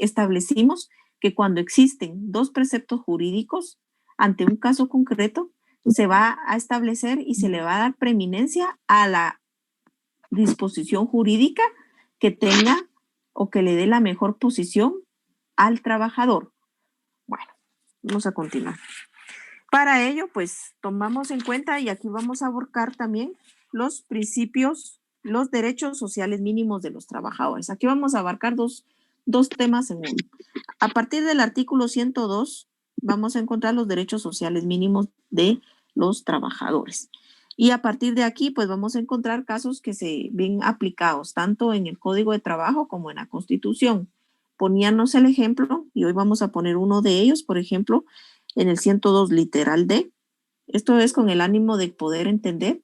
establecimos que cuando existen dos preceptos jurídicos ante un caso concreto, se va a establecer y se le va a dar preeminencia a la disposición jurídica que tenga o que le dé la mejor posición al trabajador. Bueno, vamos a continuar. Para ello, pues tomamos en cuenta, y aquí vamos a abarcar también los principios, los derechos sociales mínimos de los trabajadores. Aquí vamos a abarcar dos temas en uno. A partir del artículo 102, vamos a encontrar los derechos sociales mínimos de los trabajadores. Y a partir de aquí, pues vamos a encontrar casos que se ven aplicados tanto en el Código de Trabajo como en la Constitución. Poníanos el ejemplo, y hoy vamos a poner uno de ellos, por ejemplo, en el 102 literal D. Esto es con el ánimo de poder entender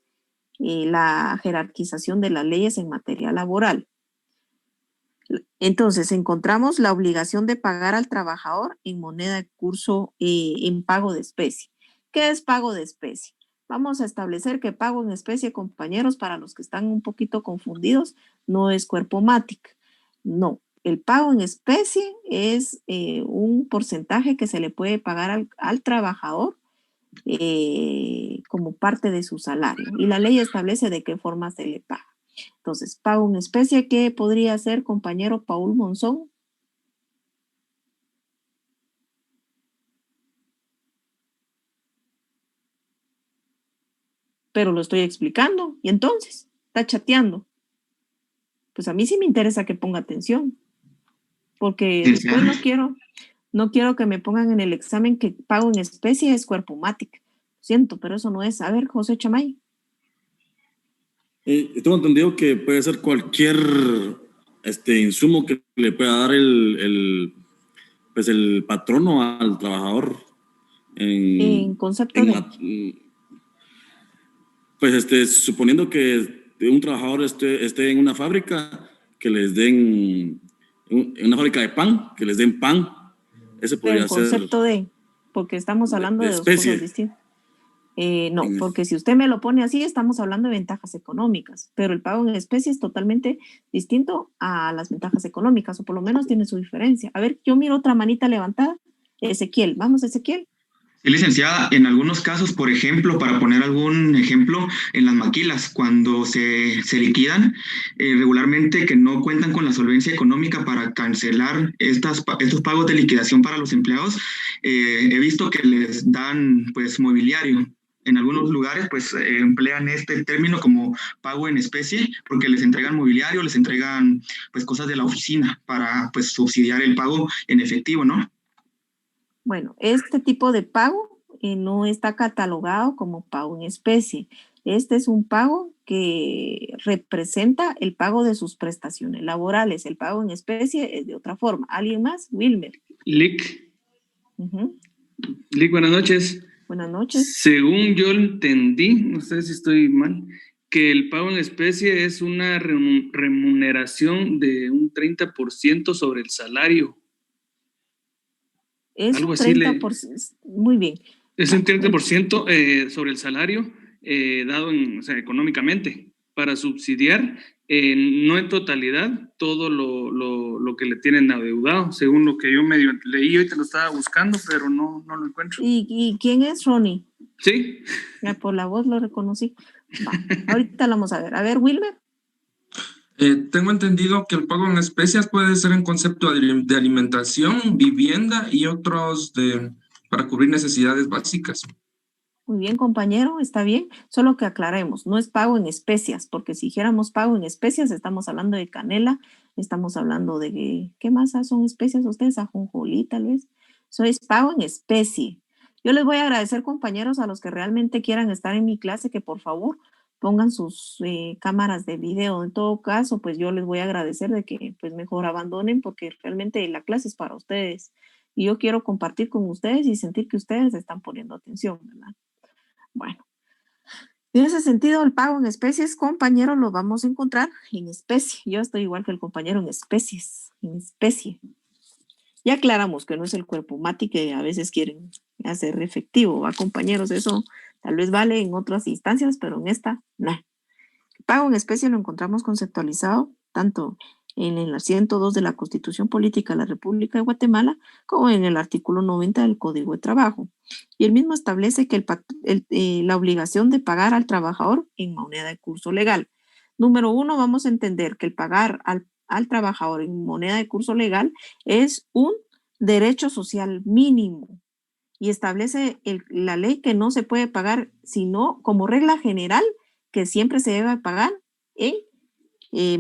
la jerarquización de las leyes en materia laboral. Entonces, encontramos la obligación de pagar al trabajador en moneda de curso en pago de especie. ¿Qué es pago de especie? Vamos a establecer que pago en especie, compañeros, para los que están un poquito confundidos, no es cuerpo MATIC. No, el pago en especie es un porcentaje que se le puede pagar al trabajador como parte de su salario. Y la ley establece de qué forma se le paga. Entonces, pago en especie, ¿qué podría ser, compañero Paul Monzón? Pero lo estoy explicando. Y entonces, está chateando. Pues a mí sí me interesa que ponga atención. Porque después no quiero que me pongan en el examen que pago en especie es cuerpo MATIC. Siento, pero eso no es. A ver, José Chamay. Tengo entendido que puede ser cualquier insumo que le pueda dar el patrono al trabajador. En concepto de... Pues suponiendo que un trabajador esté en una fábrica, que les den, en una fábrica de pan, que les den pan. Ese podría ser. En concepto de, porque estamos hablando de dos cosas distintas. No, porque si usted me lo pone así, estamos hablando de ventajas económicas, pero el pago en especie es totalmente distinto a las ventajas económicas, o por lo menos tiene su diferencia. A ver, yo miro otra manita levantada. Ezequiel, vamos, Ezequiel. Sí, licenciada, en algunos casos, por ejemplo, para poner algún ejemplo, en las maquilas, cuando se liquidan, regularmente que no cuentan con la solvencia económica para cancelar estos pagos de liquidación para los empleados, he visto que les dan pues mobiliario. En algunos lugares pues emplean este término como pago en especie porque les entregan mobiliario, les entregan pues cosas de la oficina para pues subsidiar el pago en efectivo, ¿no? Bueno, este tipo de pago no está catalogado como pago en especie. Este es un pago que representa el pago de sus prestaciones laborales. El pago en especie es de otra forma. ¿Alguien más? Wilmer. Lic. Lic, buenas noches. Buenas noches. Según yo entendí, no sé si estoy mal, que el pago en especie es una remuneración de un 30% sobre el salario. Es algo un 30%, muy bien. Es un 30% sobre el salario dado económicamente para subsidiar no en totalidad todo lo que le tienen adeudado, según lo que yo medio leí, hoy te lo estaba buscando, pero no lo encuentro. ¿Y quién es Ronnie? Sí. Por la voz lo reconocí. Ahorita lo vamos a ver. A ver, Wilmer. Tengo entendido que el pago en especias puede ser en concepto de alimentación, vivienda y otros para cubrir necesidades básicas. Muy bien, compañero, está bien. Solo que aclaremos, no es pago en especias, porque si dijéramos pago en especias, estamos hablando de canela, estamos hablando de, ¿qué más son especias ustedes? Ajonjolí, tal vez. Eso es pago en especie. Yo les voy a agradecer, compañeros, a los que realmente quieran estar en mi clase, que por favor pongan sus cámaras de video. En todo caso, pues yo les voy a agradecer de que pues mejor abandonen, porque realmente la clase es para ustedes. Y yo quiero compartir con ustedes y sentir que ustedes están poniendo atención, ¿verdad? Bueno, en ese sentido, el pago en especies, compañeros, lo vamos a encontrar en especie. Yo estoy igual que el compañero en especies, en especie. Ya aclaramos que no es el cuerpo MATIC que a veces quieren hacer efectivo, ¿va, compañeros? Eso tal vez vale en otras instancias, pero en esta, no. El pago en especie lo encontramos conceptualizado tanto en el 102 de la Constitución Política de la República de Guatemala, como en el artículo 90 del Código de Trabajo. Y el mismo establece que la obligación de pagar al trabajador en moneda de curso legal. Número 1, vamos a entender que el pagar al trabajador en moneda de curso legal es un derecho social mínimo y establece la ley que no se puede pagar, sino como regla general que siempre se debe pagar en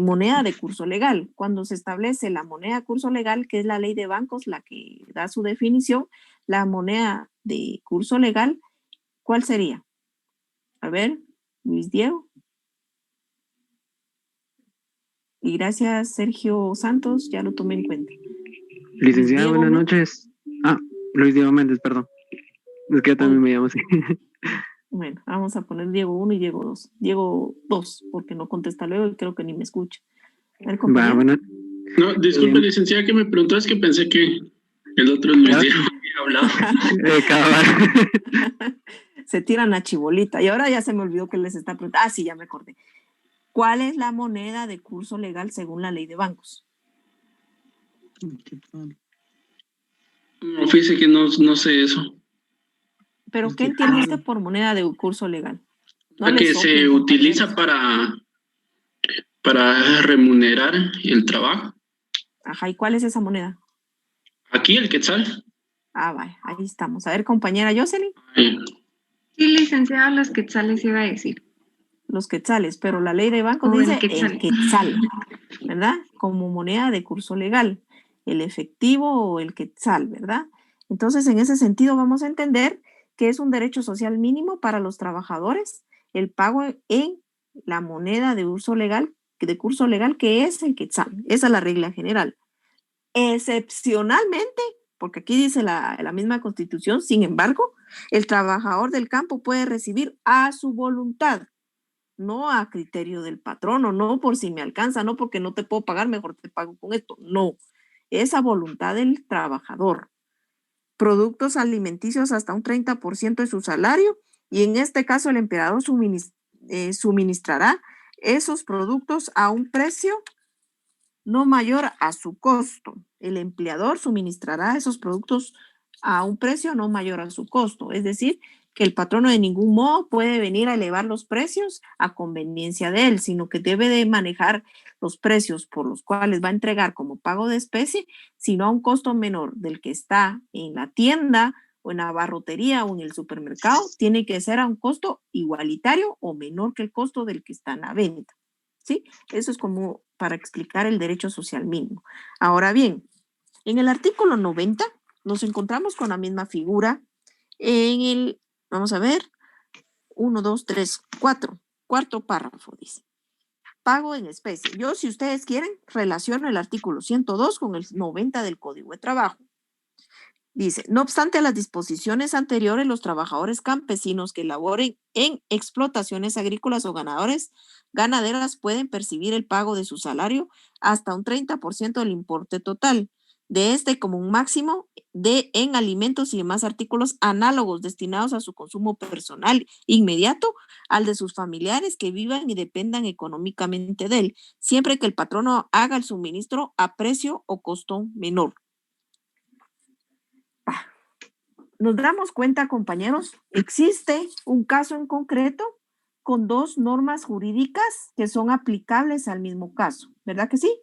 moneda de curso legal. Cuando se establece la moneda de curso legal, que es la ley de bancos la que da su definición, la moneda de curso legal, ¿cuál sería? A ver, Luis Diego. Y gracias, Sergio Santos, ya lo tomé en cuenta. Licenciada, buenas noches. Luis Diego Méndez, perdón. Es que yo también me llamo así. Bueno, vamos a poner Diego 1 y Diego 2. Diego 2, porque no contesta luego y creo que ni me escucha. Bueno. No, disculpe, licenciada, que me preguntó, es que pensé que el otro Luis Diego había hablado. Se tiran a chibolita. Y ahora ya se me olvidó que les está preguntando. Sí, ya me acordé. ¿Cuál es la moneda de curso legal según la ley de bancos? No, fíjese que no sé eso. ¿Pero qué entiende usted por moneda de curso legal? No que se utiliza para remunerar el trabajo. Ajá, ¿y cuál es esa moneda? Aquí el quetzal. Vaya, ahí estamos. A ver, compañera Jocelyn. Sí, licenciada, los quetzales iba a decir. Los quetzales, pero la ley de bancos dice el quetzal, ¿verdad? Como moneda de curso legal, el efectivo o el quetzal, ¿verdad? Entonces, en ese sentido, vamos a entender que es un derecho social mínimo para los trabajadores el pago en la moneda de curso legal, que es el quetzal. Esa es la regla general. Excepcionalmente, porque aquí dice la misma Constitución, sin embargo, el trabajador del campo puede recibir a su voluntad, no a criterio del patrono, no por si me alcanza, no porque no te puedo pagar, mejor te pago con esto. No, es a voluntad del trabajador. Productos alimenticios hasta un 30% de su salario, y en este caso el empleador suministrará esos productos a un precio no mayor a su costo. El empleador suministrará esos productos a un precio no mayor a su costo. Es decir, que el patrono de ningún modo puede venir a elevar los precios a conveniencia de él, sino que debe de manejar los precios por los cuales va a entregar como pago de especie, sino a un costo menor del que está en la tienda o en la barrotería o en el supermercado. Tiene que ser a un costo igualitario o menor que el costo del que está en la venta. ¿Sí? Eso es como para explicar el derecho social mínimo. Ahora bien, en el artículo 90 nos encontramos con la misma figura en el, vamos a ver, 1, 2, 3, 4, cuarto párrafo dice, pago en especie. Yo, si ustedes quieren, relaciono el artículo 102 con el 90 del Código de Trabajo. Dice, no obstante las disposiciones anteriores, los trabajadores campesinos que laboren en explotaciones agrícolas o ganaderas pueden percibir el pago de su salario hasta un 30% del importe total. De este como un máximo en alimentos y demás artículos análogos destinados a su consumo personal inmediato al de sus familiares que vivan y dependan económicamente de él, siempre que el patrono haga el suministro a precio o costo menor. Nos damos cuenta, compañeros, existe un caso en concreto con dos normas jurídicas que son aplicables al mismo caso, ¿verdad que sí?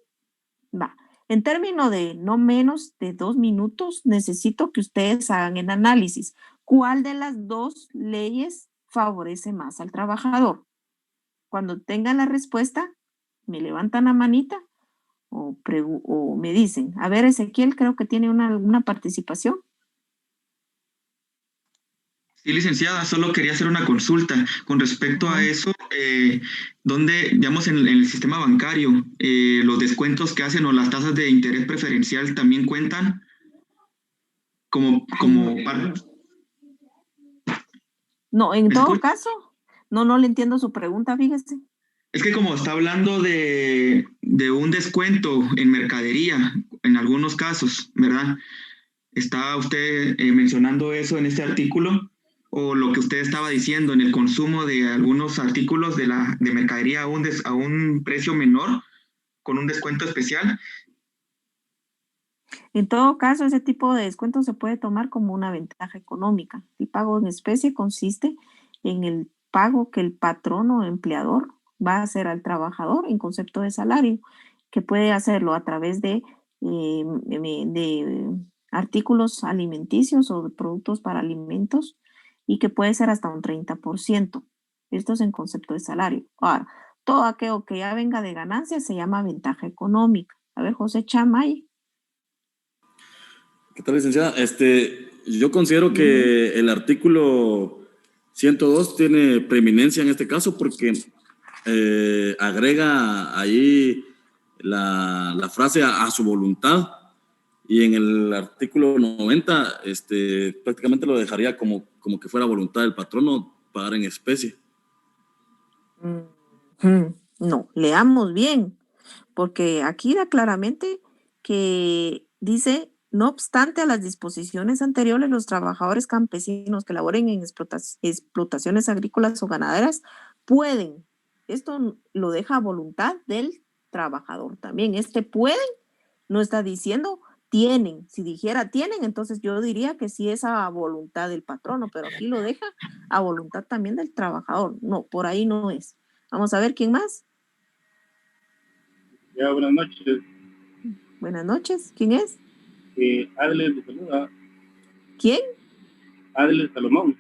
Va. En términos de no menos de 2 minutos, necesito que ustedes hagan el análisis. ¿Cuál de las dos leyes favorece más al trabajador? Cuando tengan la respuesta, me levantan la manita o me dicen. A ver, Ezequiel, creo que tiene una participación. Sí, licenciada, solo quería hacer una consulta con respecto a eso, donde, digamos, en el sistema bancario, los descuentos que hacen o las tasas de interés preferencial también cuentan como No, en todo caso, no le entiendo su pregunta, fíjese. Es que como está hablando de un descuento en mercadería, en algunos casos, ¿verdad? ¿Está usted mencionando eso en este artículo? O lo que usted estaba diciendo en el consumo de algunos artículos de mercadería a un precio menor, con un descuento especial. En todo caso, ese tipo de descuento se puede tomar como una ventaja económica. El pago en especie consiste en el pago que el patrón o empleador va a hacer al trabajador en concepto de salario, que puede hacerlo a través de artículos alimenticios o de productos para alimentos y que puede ser hasta un 30%. Esto es en concepto de salario. Ahora, todo aquello que ya venga de ganancia se llama ventaja económica. A ver, José Chamay. ¿Qué tal, licenciada? Yo considero que el artículo 102 tiene preeminencia en este caso porque agrega ahí la frase a su voluntad, y en el artículo 90 prácticamente lo dejaría como que fuera voluntad del patrono pagar en especie. No, leamos bien, porque aquí da claramente que dice: no obstante a las disposiciones anteriores, los trabajadores campesinos que laboren en explotaciones agrícolas o ganaderas pueden. Esto lo deja a voluntad del trabajador también. Pueden no está diciendo tienen. Si dijera tienen, entonces yo diría que sí es a voluntad del patrono, pero aquí lo deja a voluntad también del trabajador. No, por ahí no es. Vamos a ver quién más. Ya, buenas noches. Buenas noches. ¿Quién es? Adler de saluda. ¿Quién? Adler Salomón.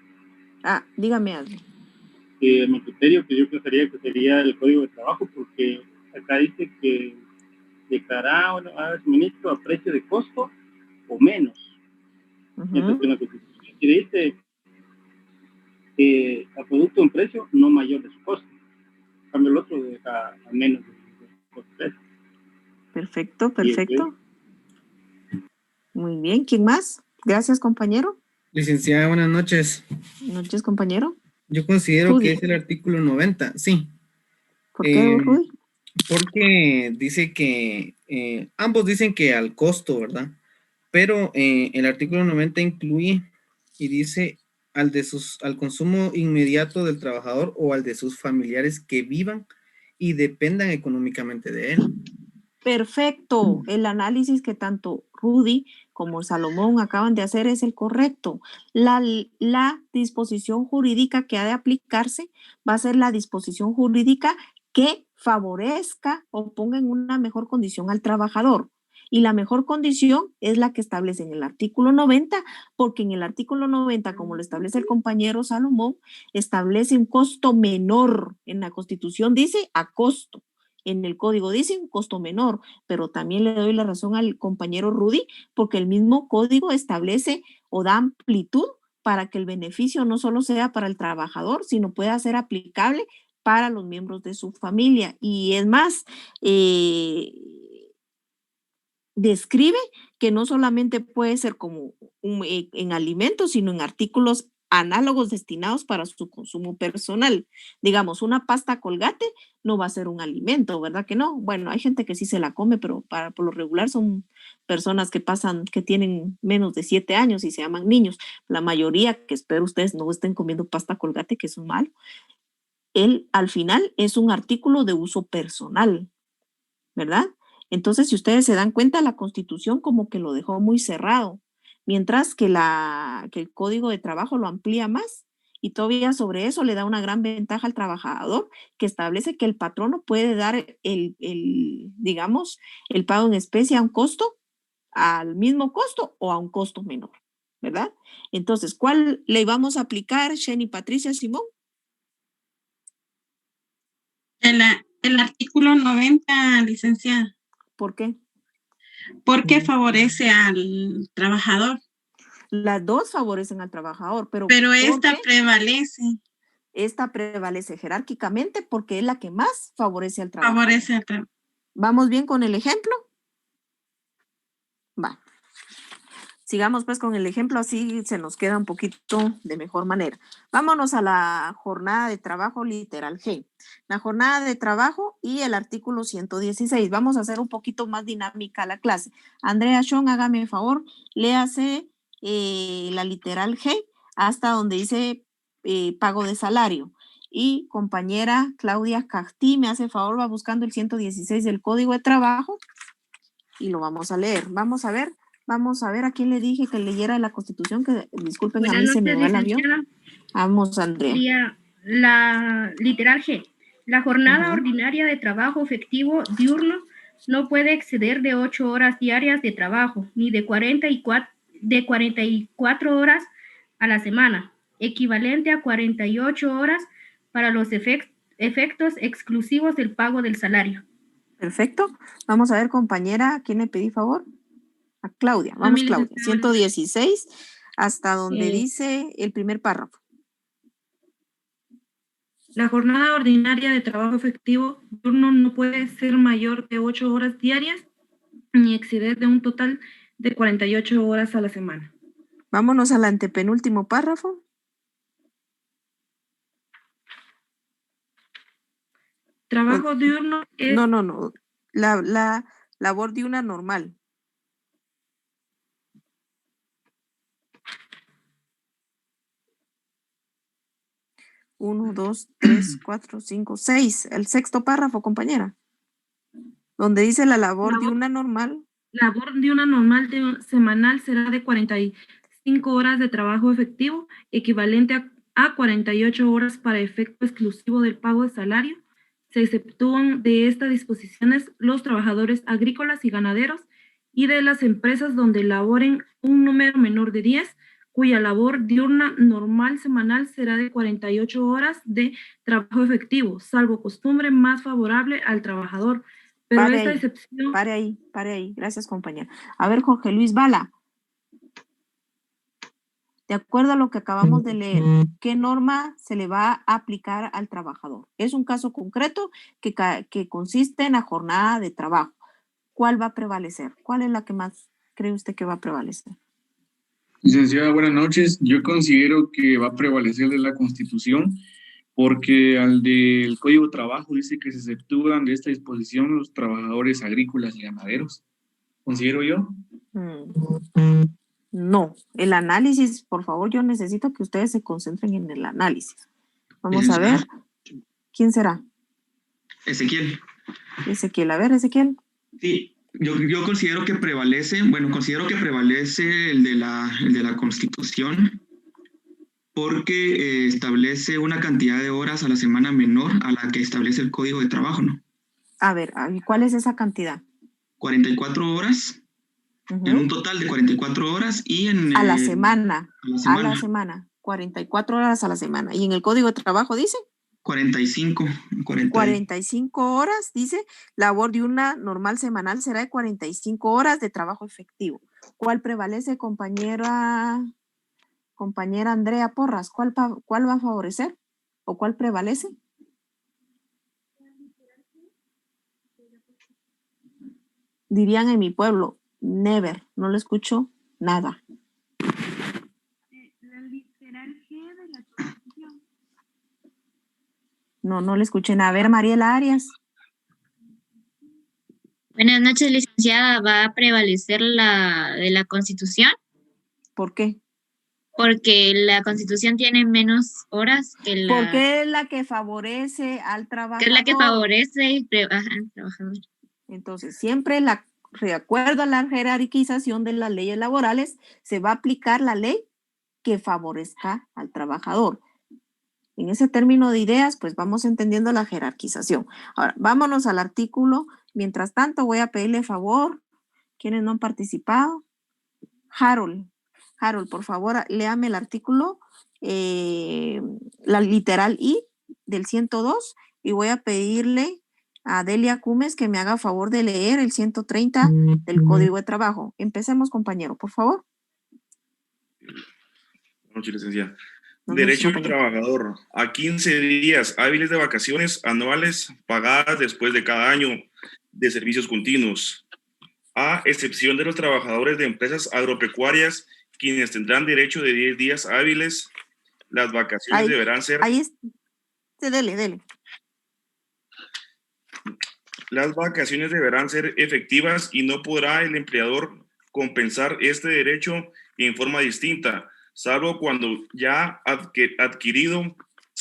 Dígame algo. Mi criterio, que yo pensaría que sería el Código de Trabajo, porque acá dice que declarar a suministro a precio de costo o menos. Mientras que en la Constitución dice a producto en precio no mayor de su costo. En cambio, el otro deja a menos de su precio. Perfecto. Muy bien. ¿Quién más? Gracias, compañero. Licenciada, buenas noches. Buenas noches, compañero. Yo considero que es el artículo 90, sí. ¿Por qué, Rudy? Porque dice que ambos dicen que al costo, ¿verdad? Pero el artículo 90 incluye y dice al consumo inmediato del trabajador o al de sus familiares que vivan y dependan económicamente de él. Perfecto. El análisis que tanto Rudy como Salomón acaban de hacer es el correcto. La disposición jurídica que ha de aplicarse va a ser la disposición jurídica que favorezca o ponga en una mejor condición al trabajador. Y la mejor condición es la que establece en el artículo 90, porque en el artículo 90, como lo establece el compañero Salomón, establece un costo menor. En la Constitución dice a costo. En el código dice un costo menor, pero también le doy la razón al compañero Rudy, porque el mismo código establece o da amplitud para que el beneficio no solo sea para el trabajador, sino pueda ser aplicable para los miembros de su familia. Y es más, describe que no solamente puede ser como en alimentos, sino en artículos análogos destinados para su consumo personal. Digamos, una pasta Colgate no va a ser un alimento, ¿verdad que no? Bueno, hay gente que sí se la come, pero por lo regular son personas que tienen menos de 7 años y se llaman niños. La mayoría, que espero ustedes no estén comiendo pasta Colgate, que es un malo. Al final es un artículo de uso personal, ¿verdad? Entonces, si ustedes se dan cuenta, la Constitución como que lo dejó muy cerrado, mientras que el Código de Trabajo lo amplía más y todavía sobre eso le da una gran ventaja al trabajador, que establece que el patrono puede dar digamos, el pago en especie a un costo, al mismo costo o a un costo menor, ¿verdad? Entonces, ¿cuál le vamos a aplicar, Sheni, Patricia, Simón? El artículo 90, licenciada. ¿Por qué? Porque favorece al trabajador. Las dos favorecen al trabajador, pero esta prevalece. Esta prevalece jerárquicamente porque es la que más favorece al trabajador. Favorece al trabajador. ¿Vamos bien con el ejemplo? Va. Sigamos pues con el ejemplo, así se nos queda un poquito de mejor manera. Vámonos a la jornada de trabajo literal G. La jornada de trabajo y el artículo 116. Vamos a hacer un poquito más dinámica la clase. Andrea Sean, hágame el favor, léase la literal G hasta donde dice pago de salario. Y compañera Claudia Cajtí, me hace favor, va buscando el 116 del Código de Trabajo y lo vamos a leer. Vamos a ver a quién le dije que leyera la Constitución, que disculpen, a mí se me va el avión. Vamos, Andrea. Sería la literal G. La jornada ordinaria de trabajo efectivo diurno no puede exceder de 8 horas diarias de trabajo, ni de 44 horas a la semana, equivalente a 48 horas para los efectos exclusivos del pago del salario. Perfecto. Vamos a ver, compañera, ¿a quién le pedí favor? A Claudia. Vamos, Claudia. 116, hasta donde dice el primer párrafo. La jornada ordinaria de trabajo efectivo diurno no puede ser mayor de 8 horas diarias ni exceder de un total de 48 horas a la semana. Vámonos al antepenúltimo párrafo. Trabajo diurno es... No. La labor diurna normal. Uno, dos, tres, cuatro, cinco, seis. El sexto párrafo, compañera. Donde dice la labor diurna normal. Labor diurna normal semanal será de 45 horas de trabajo efectivo, equivalente a 48 horas para efecto exclusivo del pago de salario. Se exceptúan de estas disposiciones los trabajadores agrícolas y ganaderos y de las empresas donde laboren un número menor de 10, cuya labor diurna normal semanal será de 48 horas de trabajo efectivo, salvo costumbre más favorable al trabajador. Pero esta excepción... Pare ahí. Gracias, compañera. A ver, Jorge Luis Bala. De acuerdo a lo que acabamos de leer, ¿qué norma se le va a aplicar al trabajador? Es un caso concreto que consiste en la jornada de trabajo. ¿Cuál va a prevalecer? ¿Cuál es la que más cree usted que va a prevalecer? Licenciada, buenas noches. Yo considero que va a prevalecer de la Constitución porque al del Código de Trabajo dice que se exceptúan de esta disposición los trabajadores agrícolas y ganaderos. ¿Considero yo? No, el análisis, por favor, yo necesito que ustedes se concentren en el análisis. Vamos a ver. ¿Quién será? Ezequiel. A ver, Ezequiel. Sí, yo considero que prevalece el de la Constitución porque establece una cantidad de horas a la semana menor a la que establece el Código de Trabajo, ¿no? A ver, ¿cuál es esa cantidad? 44 horas, en un total de 44 horas y en... A la semana. 44 horas a la semana. ¿Y en el Código de Trabajo dice? 45 horas, dice, labor diurna normal semanal será de 45 horas de trabajo efectivo. ¿Cuál prevalece, compañera Andrea Porras? ¿Cuál va a favorecer? ¿O cuál prevalece? Dirían en mi pueblo, never, no le escucho nada. La literal G de la Constitución. No le escuché nada. A ver, Mariela Arias. Buenas noches, licenciada. ¿Va a prevalecer la de la Constitución? ¿Por qué? Porque la Constitución tiene menos horas que la... Porque es la que favorece al trabajador. Que es la que favorece al trabajador. Entonces, siempre de acuerdo a la jerarquización de las leyes laborales, se va a aplicar la ley que favorezca al trabajador. En ese término de ideas, pues vamos entendiendo la jerarquización. Ahora, vámonos al artículo. Mientras tanto, voy a pedirle favor, quienes no han participado. Harold, por favor, léame el artículo, la literal I del 102, y voy a pedirle a Delia Cumes que me haga favor de leer el 130 del Código de Trabajo. Empecemos, compañero, por favor. Buenas noches, licenciada. Derecho del trabajador a 15 días hábiles de vacaciones anuales pagadas después de cada año de servicios continuos, a excepción de los trabajadores de empresas agropecuarias, quienes tendrán derecho de 10 días hábiles. Las vacaciones deberán ser... Dele. Las vacaciones deberán ser efectivas y no podrá el empleador compensar este derecho en forma distinta, salvo cuando ya adquirido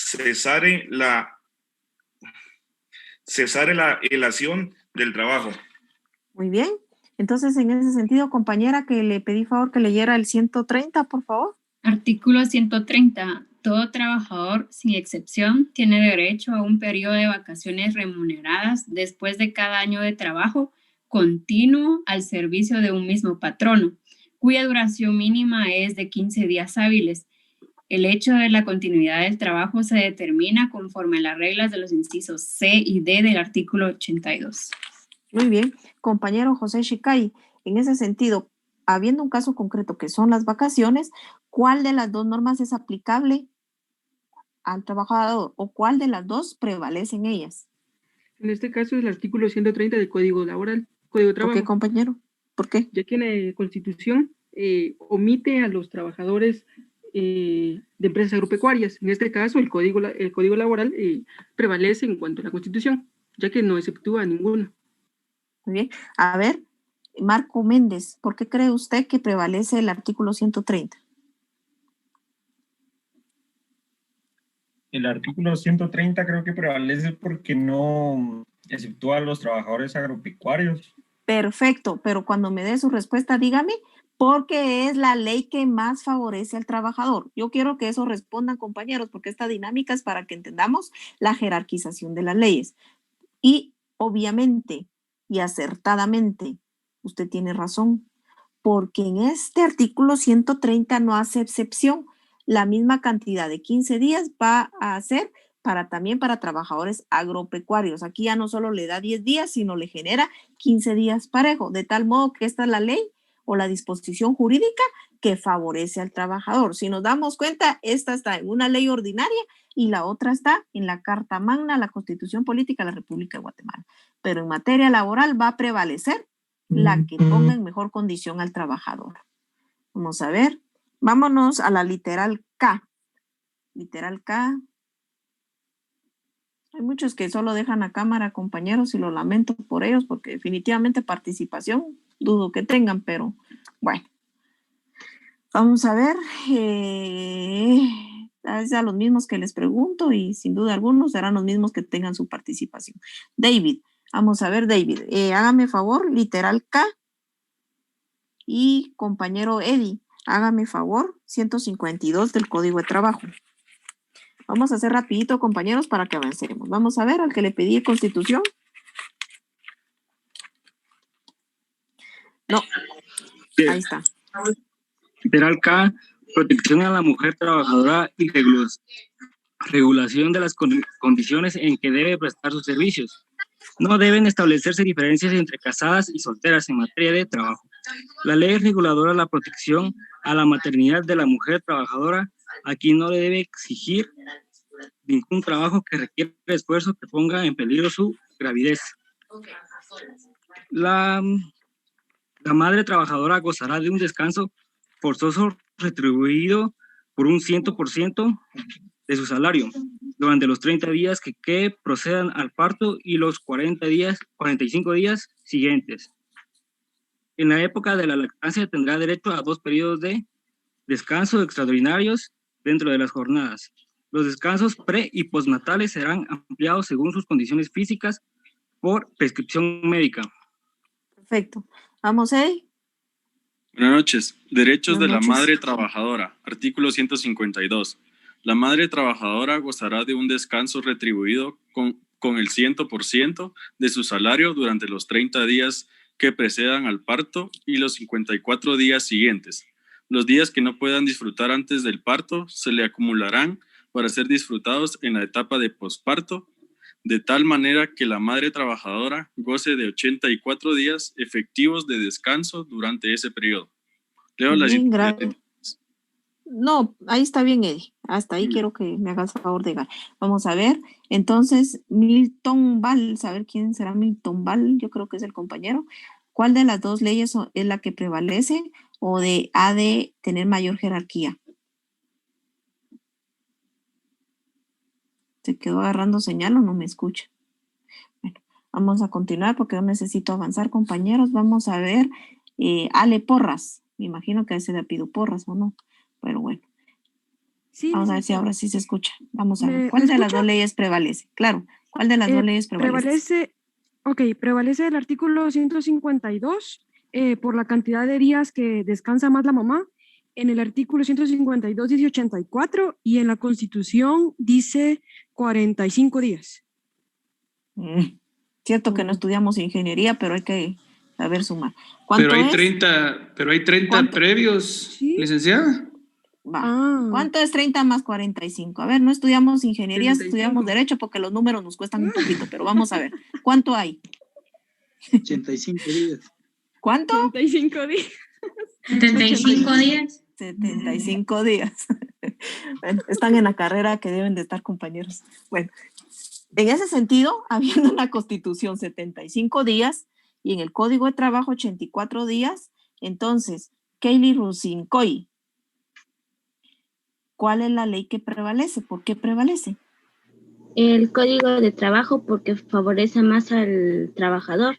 cesare la elación del trabajo. Muy bien. Entonces, en ese sentido, compañera, que le pedí favor que leyera el 130, por favor. Artículo 130. Todo trabajador, sin excepción, tiene derecho a un periodo de vacaciones remuneradas después de cada año de trabajo continuo al servicio de un mismo patrono, cuya duración mínima es de 15 días hábiles. El hecho de la continuidad del trabajo se determina conforme a las reglas de los incisos C y D del artículo 82. Muy bien. Compañero José Shikai, en ese sentido, habiendo un caso concreto que son las vacaciones, ¿cuál de las dos normas es aplicable al trabajador o cuál de las dos prevalece en ellas? En este caso es el artículo 130 del Código Laboral, Código de Trabajo. ¿Por qué, compañero? ¿Por qué? Ya que la Constitución omite a los trabajadores de empresas agropecuarias. En este caso, el Código Laboral prevalece en cuanto a la Constitución, ya que no exceptúa a ninguno. Muy bien. A ver, Marco Méndez, ¿por qué cree usted que prevalece el artículo 130? El artículo 130 creo que prevalece porque no exceptúa a los trabajadores agropecuarios. Perfecto, pero cuando me dé su respuesta, dígame, porque es la ley que más favorece al trabajador. Yo quiero que eso respondan, compañeros, porque esta dinámica es para que entendamos la jerarquización de las leyes. Y obviamente y acertadamente, usted tiene razón, porque en este artículo 130 no hace excepción. La misma cantidad de 15 días va a hacer también para trabajadores agropecuarios. Aquí ya no solo le da 10 días, sino le genera 15 días parejo, de tal modo que esta es la ley o la disposición jurídica que favorece al trabajador. Si nos damos cuenta, esta está en una ley ordinaria y la otra está en la Carta Magna, la Constitución Política de la República de Guatemala. Pero en materia laboral va a prevalecer la que ponga en mejor condición al trabajador. Vamos a ver. Vámonos a la literal K. Literal K. Hay muchos que solo dejan a cámara, compañeros, y lo lamento por ellos, porque definitivamente participación dudo que tengan, pero bueno. Vamos a ver. Es a los mismos que les pregunto y sin duda algunos serán los mismos que tengan su participación. David, vamos a ver, David, hágame favor, literal K. Y compañero Eddie, hágame favor, 152 del Código de Trabajo. Vamos a hacer rapidito, compañeros, para que avancemos. Vamos a ver al que le pedí Constitución. No, ahí está. Literal K, protección a la mujer trabajadora y regulación de las condiciones en que debe prestar sus servicios. No deben establecerse diferencias entre casadas y solteras en materia de trabajo. La ley reguladora la protección a la maternidad de la mujer trabajadora, a quien no le debe exigir ningún trabajo que requiera esfuerzo que ponga en peligro su gravidez. La madre trabajadora gozará de un descanso forzoso retribuido por un 100% de su salario durante los 30 días que procedan al parto y los 45 días siguientes. En la época de la lactancia tendrá derecho a 2 periodos de descanso extraordinarios dentro de las jornadas. Los descansos pre- y postnatales serán ampliados según sus condiciones físicas por prescripción médica. Perfecto. Vamos, Eddie. Buenas noches. Derechos Buenas de la noches. madre trabajadora. Artículo 152. La madre trabajadora gozará de un descanso retribuido con el 100% de su salario durante los 30 días que precedan al parto y los 54 días siguientes. Los días que no puedan disfrutar antes del parto se le acumularán para ser disfrutados en la etapa de posparto, de tal manera que la madre trabajadora goce de 84 días efectivos de descanso durante ese periodo. Leo la Bien, cita. gracias. No, ahí está bien, Eddie. Hasta ahí quiero que me hagas favor de llegar. Vamos a ver. Entonces, Milton Val, saber quién será Milton Val, yo creo que es el compañero. ¿Cuál de las dos leyes es la que prevalece o ha de tener mayor jerarquía? ¿Se quedó agarrando señal o no me escucha? Bueno, vamos a continuar porque yo necesito avanzar, compañeros. Vamos a ver. Ale Porras. Me imagino que ese de apellido Porras, ¿o no? Pero bueno. Sí, Vamos a ver si ahora sí se escucha. Vamos a ver. ¿Cuál de las dos leyes prevalece? Claro, ¿cuál de las dos leyes prevalece? Prevalece el artículo 152 por la cantidad de días que descansa más la mamá. En el artículo 152 dice 84 y en la Constitución dice 45 días. Cierto que no estudiamos ingeniería, pero hay que saber sumar. Pero hay 30 previos, licenciada. Va. ¿Cuánto es 30 más 45? A ver, no estudiamos ingeniería, 75. estudiamos derecho porque los números nos cuestan un poquito, pero vamos a ver. ¿Cuánto hay? 85 días. ¿Cuánto? 75 días. 75 días. 75 días. Bueno, están en la carrera que deben de estar, compañeros. Bueno, en ese sentido, habiendo en la Constitución 75 días y en el Código de Trabajo 84 días, entonces, Kaylee Rusincoy, ¿cuál es la ley que prevalece? ¿Por qué prevalece? El Código de Trabajo porque favorece más al trabajador.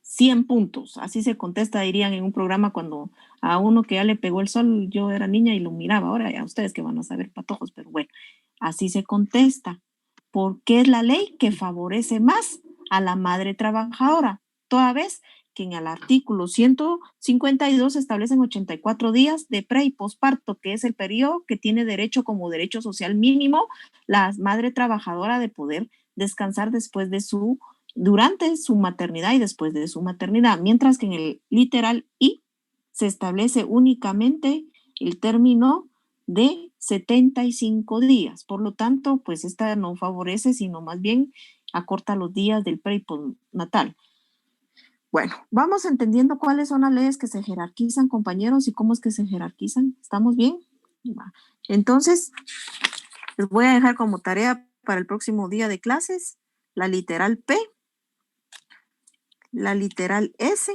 100 puntos, así se contesta, dirían en un programa cuando a uno que ya le pegó el sol, yo era niña y lo miraba, ahora ya ustedes que van a saber patojos, pero bueno, así se contesta, porque es la ley que favorece más a la madre trabajadora, toda vez que en el artículo 152 se establecen 84 días de pre y posparto, que es el periodo que tiene derecho como derecho social mínimo la madre trabajadora de poder descansar durante su maternidad y después de su maternidad, mientras que en el literal I se establece únicamente el término de 75 días. Por lo tanto, pues esta no favorece, sino más bien acorta los días del pre y postnatal. Bueno, vamos entendiendo cuáles son las leyes que se jerarquizan, compañeros, y cómo es que se jerarquizan. ¿Estamos bien? Entonces, les voy a dejar como tarea para el próximo día de clases la literal P, la literal S.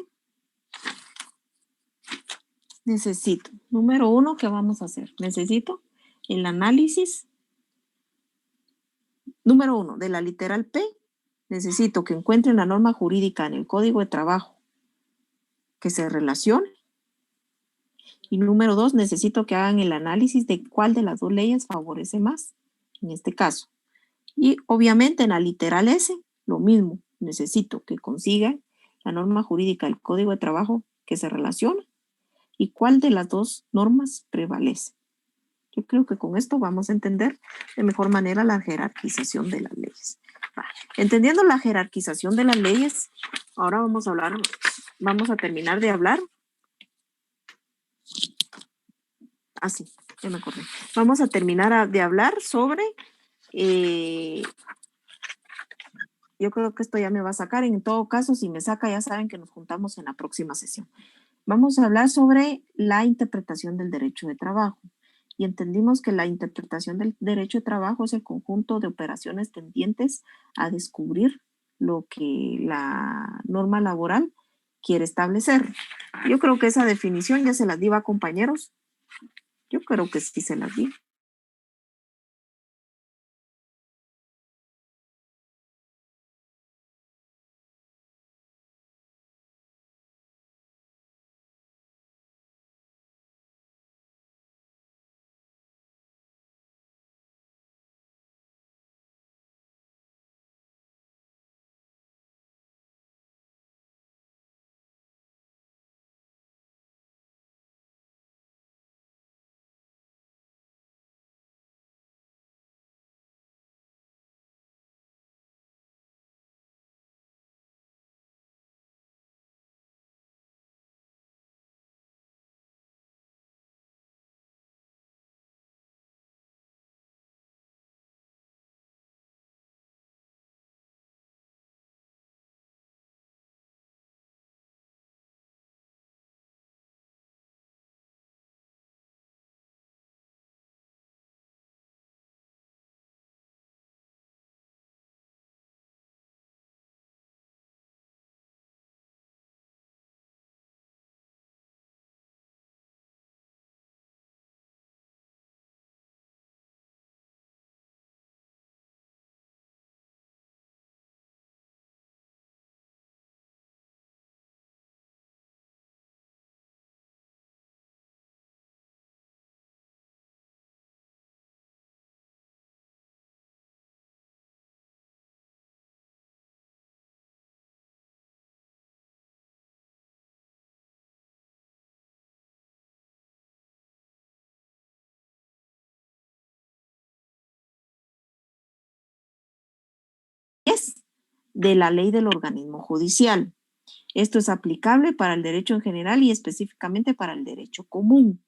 Necesito, número 1, ¿qué vamos a hacer? Necesito el análisis. Número 1, de la literal P, necesito que encuentren la norma jurídica en el Código de Trabajo que se relacione. Y número 2, necesito que hagan el análisis de cuál de las dos leyes favorece más, en este caso. Y obviamente en la literal S, lo mismo, necesito que consigan la norma jurídica del Código de Trabajo que se relaciona y cuál de las dos normas prevalece. Yo creo que con esto vamos a entender de mejor manera la jerarquización de las leyes. Entendiendo la jerarquización de las leyes, ahora vamos a terminar de hablar. Así, ya me acordé. Vamos a terminar de hablar sobre, yo creo que esto ya me va a sacar, en todo caso, si me saca ya saben que nos juntamos en la próxima sesión. Vamos a hablar sobre la interpretación del derecho de trabajo. Y entendimos que la interpretación del derecho de trabajo es el conjunto de operaciones tendientes a descubrir lo que la norma laboral quiere establecer. Yo creo que esa definición ya se las di a compañeros. Yo creo que sí se las di. de la ley del organismo judicial. Esto es aplicable para el derecho en general y específicamente para el derecho común.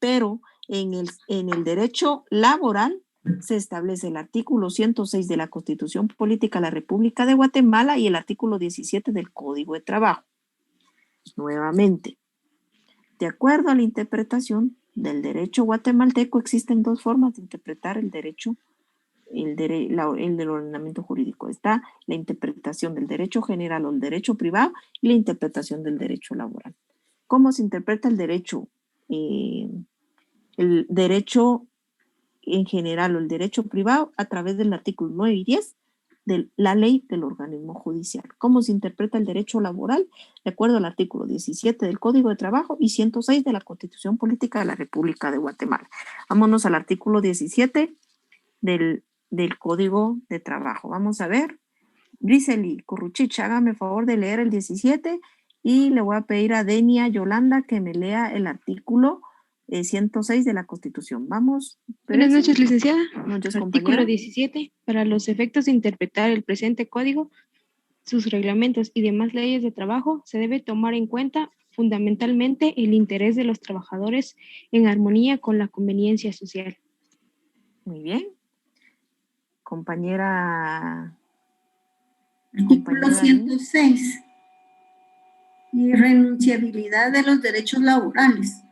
Pero en el derecho laboral se establece el artículo 106 de la Constitución Política de la República de Guatemala y el artículo 17 del Código de Trabajo. Nuevamente, de acuerdo a la interpretación del derecho guatemalteco, existen dos formas de interpretar el derecho, el del ordenamiento jurídico. Está la interpretación del derecho general o el derecho privado y la interpretación del derecho laboral. ¿Cómo se interpreta el derecho? El derecho en general o el derecho privado a través del artículo 9 y 10 de la ley del organismo judicial. ¿Cómo se interpreta el derecho laboral? De acuerdo al artículo 17 del Código de Trabajo y 106 de la Constitución Política de la República de Guatemala. Vámonos al artículo 17 del Código de Trabajo. Vamos a ver. Brisely Corruchich, hágame favor de leer el 17 y le voy a pedir a Denia Yolanda que me lea el artículo 106 de la Constitución. Vamos. Buenas noches, licenciada. Noches, Artículo 17. Para los efectos de interpretar el presente código, sus reglamentos y demás leyes de trabajo, se debe tomar en cuenta fundamentalmente el interés de los trabajadores en armonía con la conveniencia social. Muy bien. Compañera. Artículo 106. Irrenunciabilidad de los derechos laborales.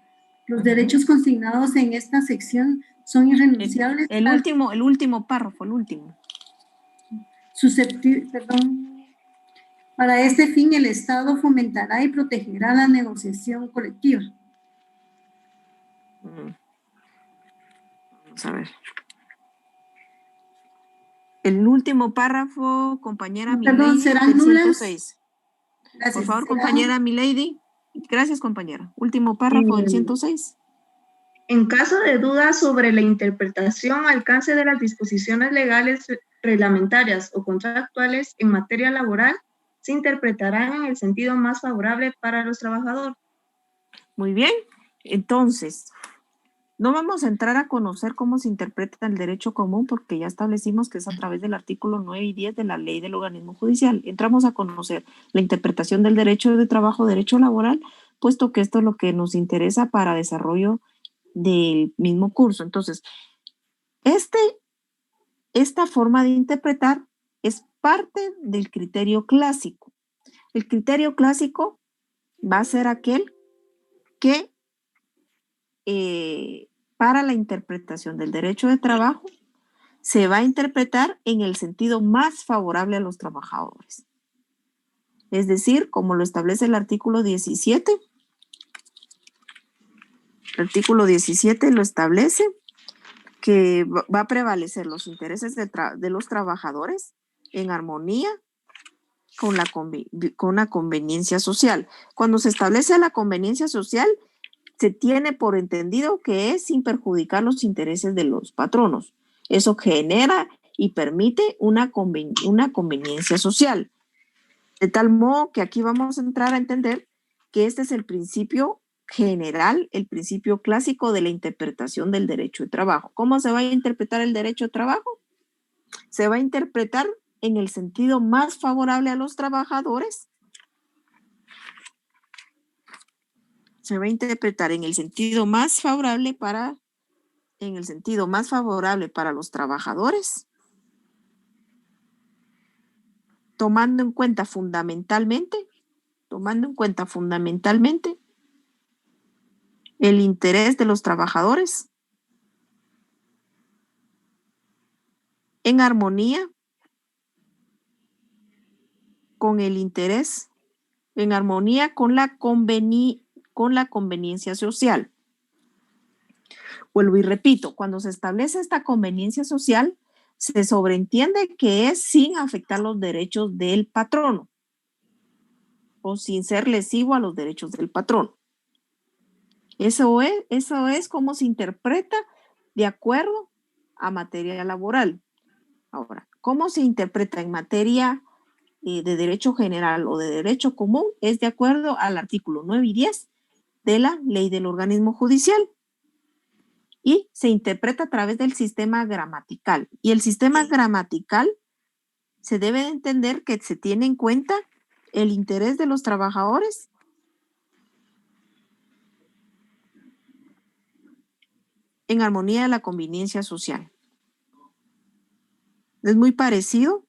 Los derechos consignados en esta sección son irrenunciables. El último párrafo, el último. Para este fin, el Estado fomentará y protegerá la negociación colectiva. Vamos a ver. El último párrafo, compañera Milady. ¿Serán nulas? 106. Gracias. Por favor, compañera Milady. Gracias, compañera. Último párrafo del 106. En caso de dudas sobre la interpretación o alcance de las disposiciones legales, reglamentarias o contractuales en materia laboral, se interpretarán en el sentido más favorable para los trabajadores. Muy bien. Entonces, no vamos a entrar a conocer cómo se interpreta el derecho común porque ya establecimos que es a través del artículo 9 y 10 de la ley del organismo judicial. Entramos a conocer la interpretación del derecho de trabajo, derecho laboral, puesto que esto es lo que nos interesa para desarrollo del mismo curso. Entonces, esta forma de interpretar es parte del criterio clásico. El criterio clásico va a ser aquel que para la interpretación del derecho de trabajo se va a interpretar en el sentido más favorable a los trabajadores. Es decir, como lo establece el artículo 17, el artículo 17 lo establece que va a prevalecer los intereses de los trabajadores en armonía con la conveniencia social. Cuando se establece la conveniencia social, se tiene por entendido que es sin perjudicar los intereses de los patronos. Eso genera y permite una conveniencia social. De tal modo que aquí vamos a entrar a entender que este es el principio general, el principio clásico de la interpretación del derecho de trabajo. ¿Cómo se va a interpretar el derecho de trabajo? Se va a interpretar en el sentido más favorable a los trabajadores. Se va a interpretar en el sentido más favorable para los trabajadores, tomando en cuenta fundamentalmente el interés de los trabajadores en armonía con el interés, en armonía con la conveniencia social. Vuelvo y repito, cuando se establece esta conveniencia social, se sobreentiende que es sin afectar los derechos del patrono o sin ser lesivo a los derechos del patrono. Eso es como se interpreta de acuerdo a materia laboral. Ahora, ¿cómo se interpreta en materia de derecho general o de derecho común? Es de acuerdo al artículo 9 y 10 de la ley del organismo judicial. Y se interpreta a través del sistema gramatical. Y el sistema gramatical se debe de entender que se tiene en cuenta el interés de los trabajadores en armonía de la conveniencia social. Es muy parecido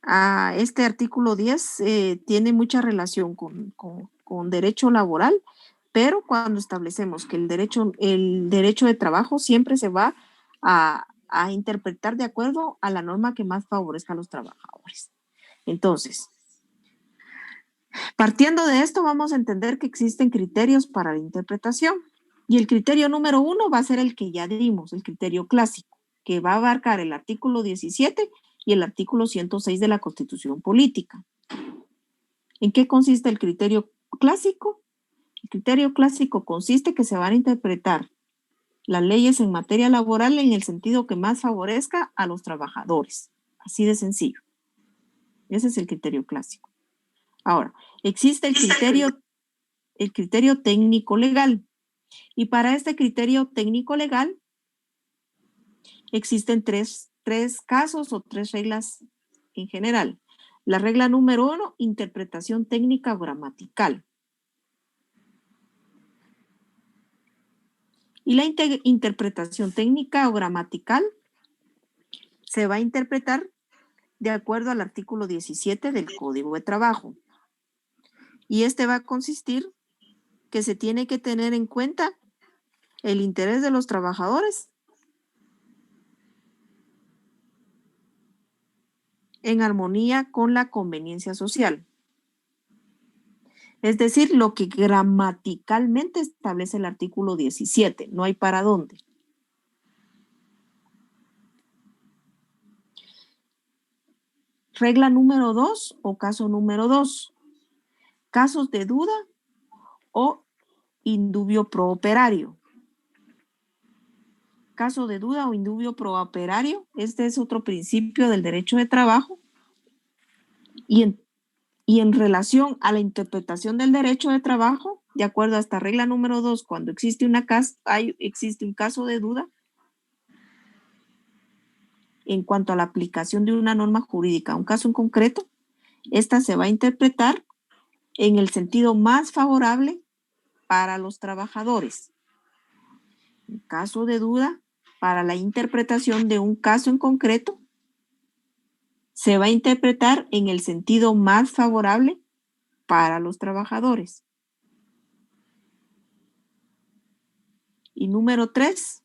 a este artículo 10, tiene mucha relación con derecho laboral, pero cuando establecemos que el derecho de trabajo siempre se va a interpretar de acuerdo a la norma que más favorezca a los trabajadores. Entonces, partiendo de esto, vamos a entender que existen criterios para la interpretación. Y el criterio número 1 va a ser el que ya dimos, el criterio clásico, que va a abarcar el artículo 17 y el artículo 106 de la Constitución Política. ¿En qué consiste el criterio clásico? El criterio clásico consiste que se van a interpretar las leyes en materia laboral en el sentido que más favorezca a los trabajadores. Así de sencillo. Ese es el criterio clásico. Ahora, existe el criterio técnico legal. Y para este criterio técnico legal existen tres casos o 3 reglas en general. La regla número 1, interpretación técnica o gramatical. Y la interpretación técnica o gramatical se va a interpretar de acuerdo al artículo 17 del Código de Trabajo. Y este va a consistir que se tiene que tener en cuenta el interés de los trabajadores en armonía con la conveniencia social. Es decir, lo que gramaticalmente establece el artículo 17, no hay para dónde. Regla número 2 o caso número 2. Casos de duda o indubio pro operario. Caso de duda o indubio pro operario, este es otro principio del derecho de trabajo y en relación a la interpretación del derecho de trabajo, de acuerdo a esta regla número 2, cuando existe un caso de duda en cuanto a la aplicación de una norma jurídica a un caso en concreto, esta se va a interpretar en el sentido más favorable para los trabajadores. En caso de duda, para la interpretación de un caso en concreto, se va a interpretar en el sentido más favorable para los trabajadores. Y número 3,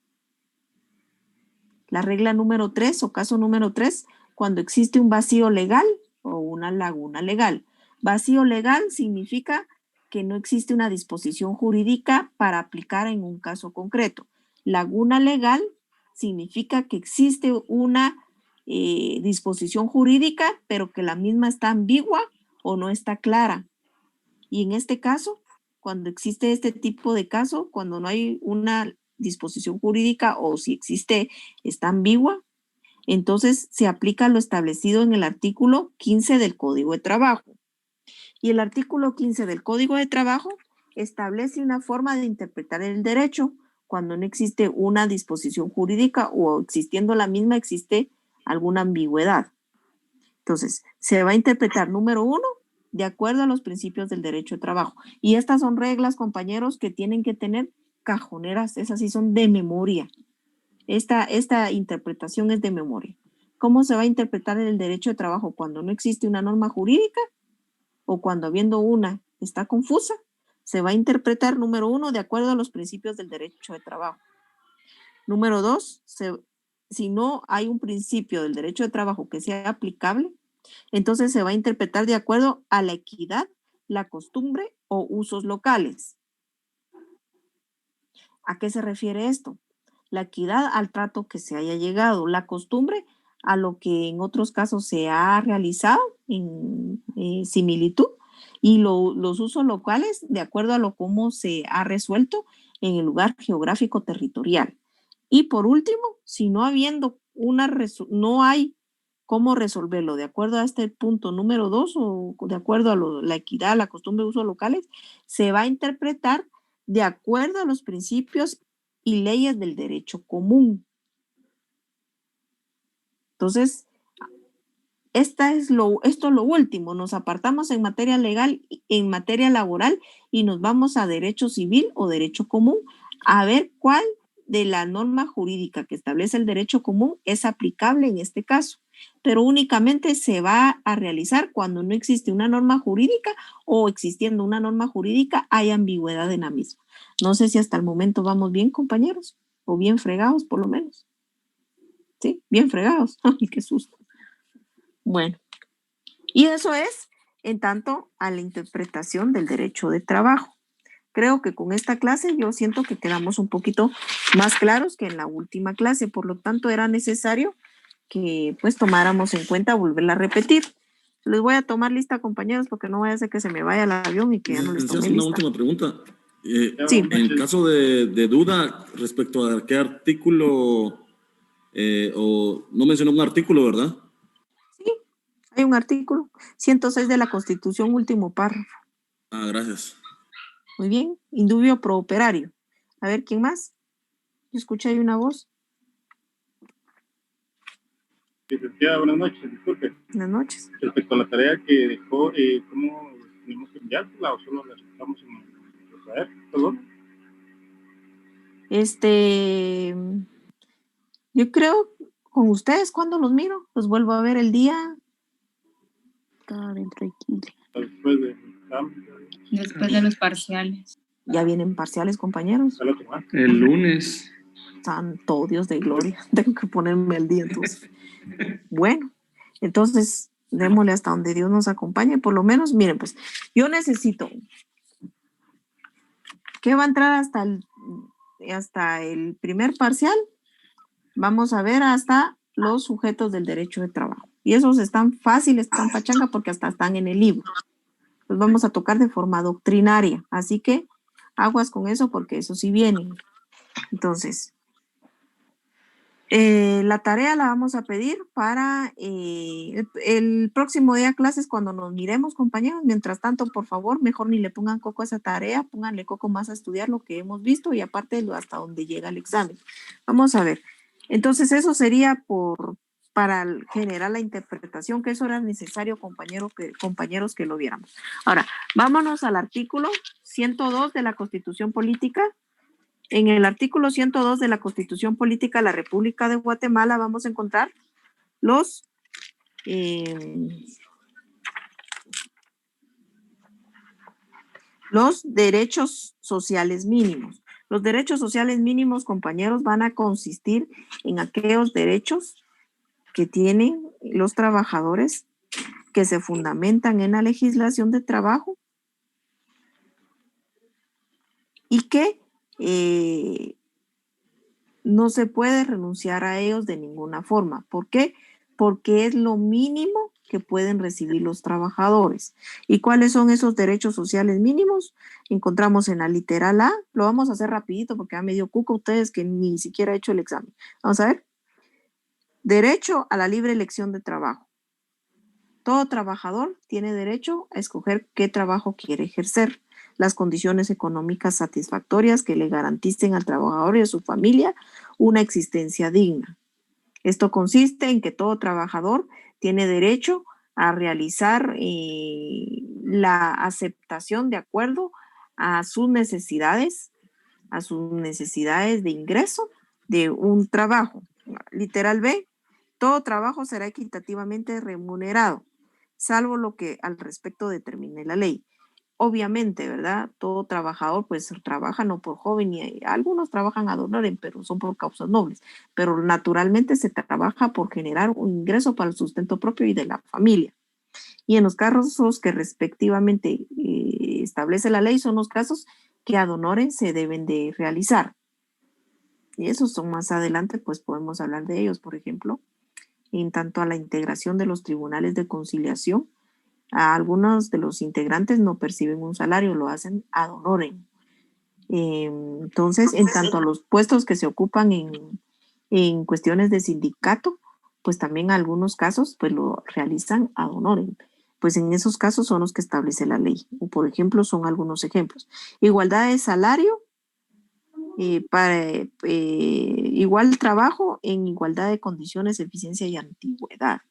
la regla número 3 o caso número 3, cuando existe un vacío legal o una laguna legal. Vacío legal significa que no existe una disposición jurídica para aplicar en un caso concreto. Laguna legal significa que existe una disposición jurídica, pero que la misma está ambigua o no está clara. Y en este caso, cuando existe este tipo de caso, cuando no hay una disposición jurídica o si existe, está ambigua, entonces se aplica lo establecido en el artículo 15 del Código de Trabajo. Y el artículo 15 del Código de Trabajo establece una forma de interpretar el derecho cuando no existe una disposición jurídica o existiendo la misma existe alguna ambigüedad. Entonces, se va a interpretar número 1 de acuerdo a los principios del derecho de trabajo. Y estas son reglas, compañeros, que tienen que tener cajoneras, esas sí son de memoria. Esta interpretación es de memoria. ¿Cómo se va a interpretar el derecho de trabajo cuando no existe una norma jurídica o cuando habiendo una está confusa? Se va a interpretar, número 1, de acuerdo a los principios del derecho de trabajo. Número 2, si no hay un principio del derecho de trabajo que sea aplicable, entonces se va a interpretar de acuerdo a la equidad, la costumbre o usos locales. ¿A qué se refiere esto? La equidad al trato que se haya llegado, la costumbre a lo que en otros casos se ha realizado en similitud y los usos locales de acuerdo a lo cómo se ha resuelto en el lugar geográfico territorial. Y por último, si no habiendo no hay cómo resolverlo de acuerdo a este punto número 2 o de acuerdo a la equidad, la costumbre de usos locales, se va a interpretar de acuerdo a los principios y leyes del derecho común. Entonces, esto es lo último, nos apartamos en materia legal, en materia laboral y nos vamos a derecho civil o derecho común a ver cuál de la norma jurídica que establece el derecho común es aplicable en este caso, pero únicamente se va a realizar cuando no existe una norma jurídica o existiendo una norma jurídica hay ambigüedad en la misma. No sé si hasta el momento vamos bien, compañeros, o bien fregados por lo menos. Sí, bien fregados. Ay, qué susto. Bueno, y eso es en tanto a la interpretación del derecho de trabajo. Creo que con esta clase yo siento que quedamos un poquito más claros que en la última clase, por lo tanto era necesario que pues tomáramos en cuenta volverla a repetir. Les voy a tomar lista, compañeros, porque no vaya a ser que se me vaya el avión y que ya no les tome Una lista. última pregunta. Sí. En caso de duda respecto a qué artículo, o no mencionó un artículo, ¿verdad? Hay un artículo 106 de la Constitución, último párrafo. Ah, gracias. Muy bien, indubio pro operario. A ver, ¿quién más? Yo escuché ahí una voz. Licenciada, buenas noches, disculpe. Buenas noches. Respecto a la tarea que dejó, ¿cómo tenemos que enviársela o solo la aceptamos en proceder? Perdón. Yo creo con ustedes, ¿cuándo los miro? Los vuelvo a ver el día. Dentro de 15. Después de los parciales. Ya vienen parciales, compañeros. El lunes. Santo Dios de gloria. Tengo que ponerme al día entonces. Bueno, entonces démosle hasta donde Dios nos acompañe. Por lo menos, miren, pues yo necesito que va a entrar hasta el primer parcial. Vamos a ver hasta los sujetos del derecho de trabajo. Y esos están fáciles, están pachanga porque hasta están en el libro. Los vamos a tocar de forma doctrinaria. Así que aguas con eso porque eso sí viene. Entonces, la tarea la vamos a pedir para el próximo día de clases cuando nos miremos, compañeros. Mientras tanto, por favor, mejor ni le pongan coco a esa tarea, pónganle coco más a estudiar lo que hemos visto y aparte hasta donde llega el examen. Vamos a ver. Entonces, eso sería para generar la interpretación, que eso era necesario, compañeros, que lo viéramos. Ahora, vámonos al artículo 102 de la Constitución Política. En el artículo 102 de la Constitución Política de la República de Guatemala vamos a encontrar los derechos sociales mínimos. Los derechos sociales mínimos, compañeros, van a consistir en aquellos derechos que tienen los trabajadores que se fundamentan en la legislación de trabajo y que no se puede renunciar a ellos de ninguna forma. ¿Por qué? Porque es lo mínimo que pueden recibir los trabajadores. ¿Y cuáles son esos derechos sociales mínimos? Encontramos en la literal A, lo vamos a hacer rapidito porque ya me dio cuco a ustedes que ni siquiera he hecho el examen. Vamos a ver. Derecho a la libre elección de trabajo. Todo trabajador tiene derecho a escoger qué trabajo quiere ejercer. Las condiciones económicas satisfactorias que le garanticen al trabajador y a su familia una existencia digna. Esto consiste en que todo trabajador tiene derecho a realizar la aceptación de acuerdo a sus necesidades de ingreso de un trabajo. Literal B, todo trabajo será equitativamente remunerado, salvo lo que al respecto determine la ley. Obviamente, ¿verdad? Todo trabajador pues trabaja no por joven, y algunos trabajan ad honorem, pero son por causas nobles, pero naturalmente se trabaja por generar un ingreso para el sustento propio y de la familia. Y en los casos que respectivamente establece la ley son los casos que ad honorem se deben de realizar. Y esos son más adelante, pues podemos hablar de ellos, por ejemplo, en tanto a la integración de los tribunales de conciliación. A algunos de los integrantes no perciben un salario, lo hacen ad honorem. Entonces, en tanto a los puestos que se ocupan en cuestiones de sindicato, pues también algunos casos pues lo realizan ad honorem. Pues en esos casos son los que establece la ley. O por ejemplo, son algunos ejemplos. Igualdad de salario, para igual trabajo en igualdad de condiciones, eficiencia y antigüedad.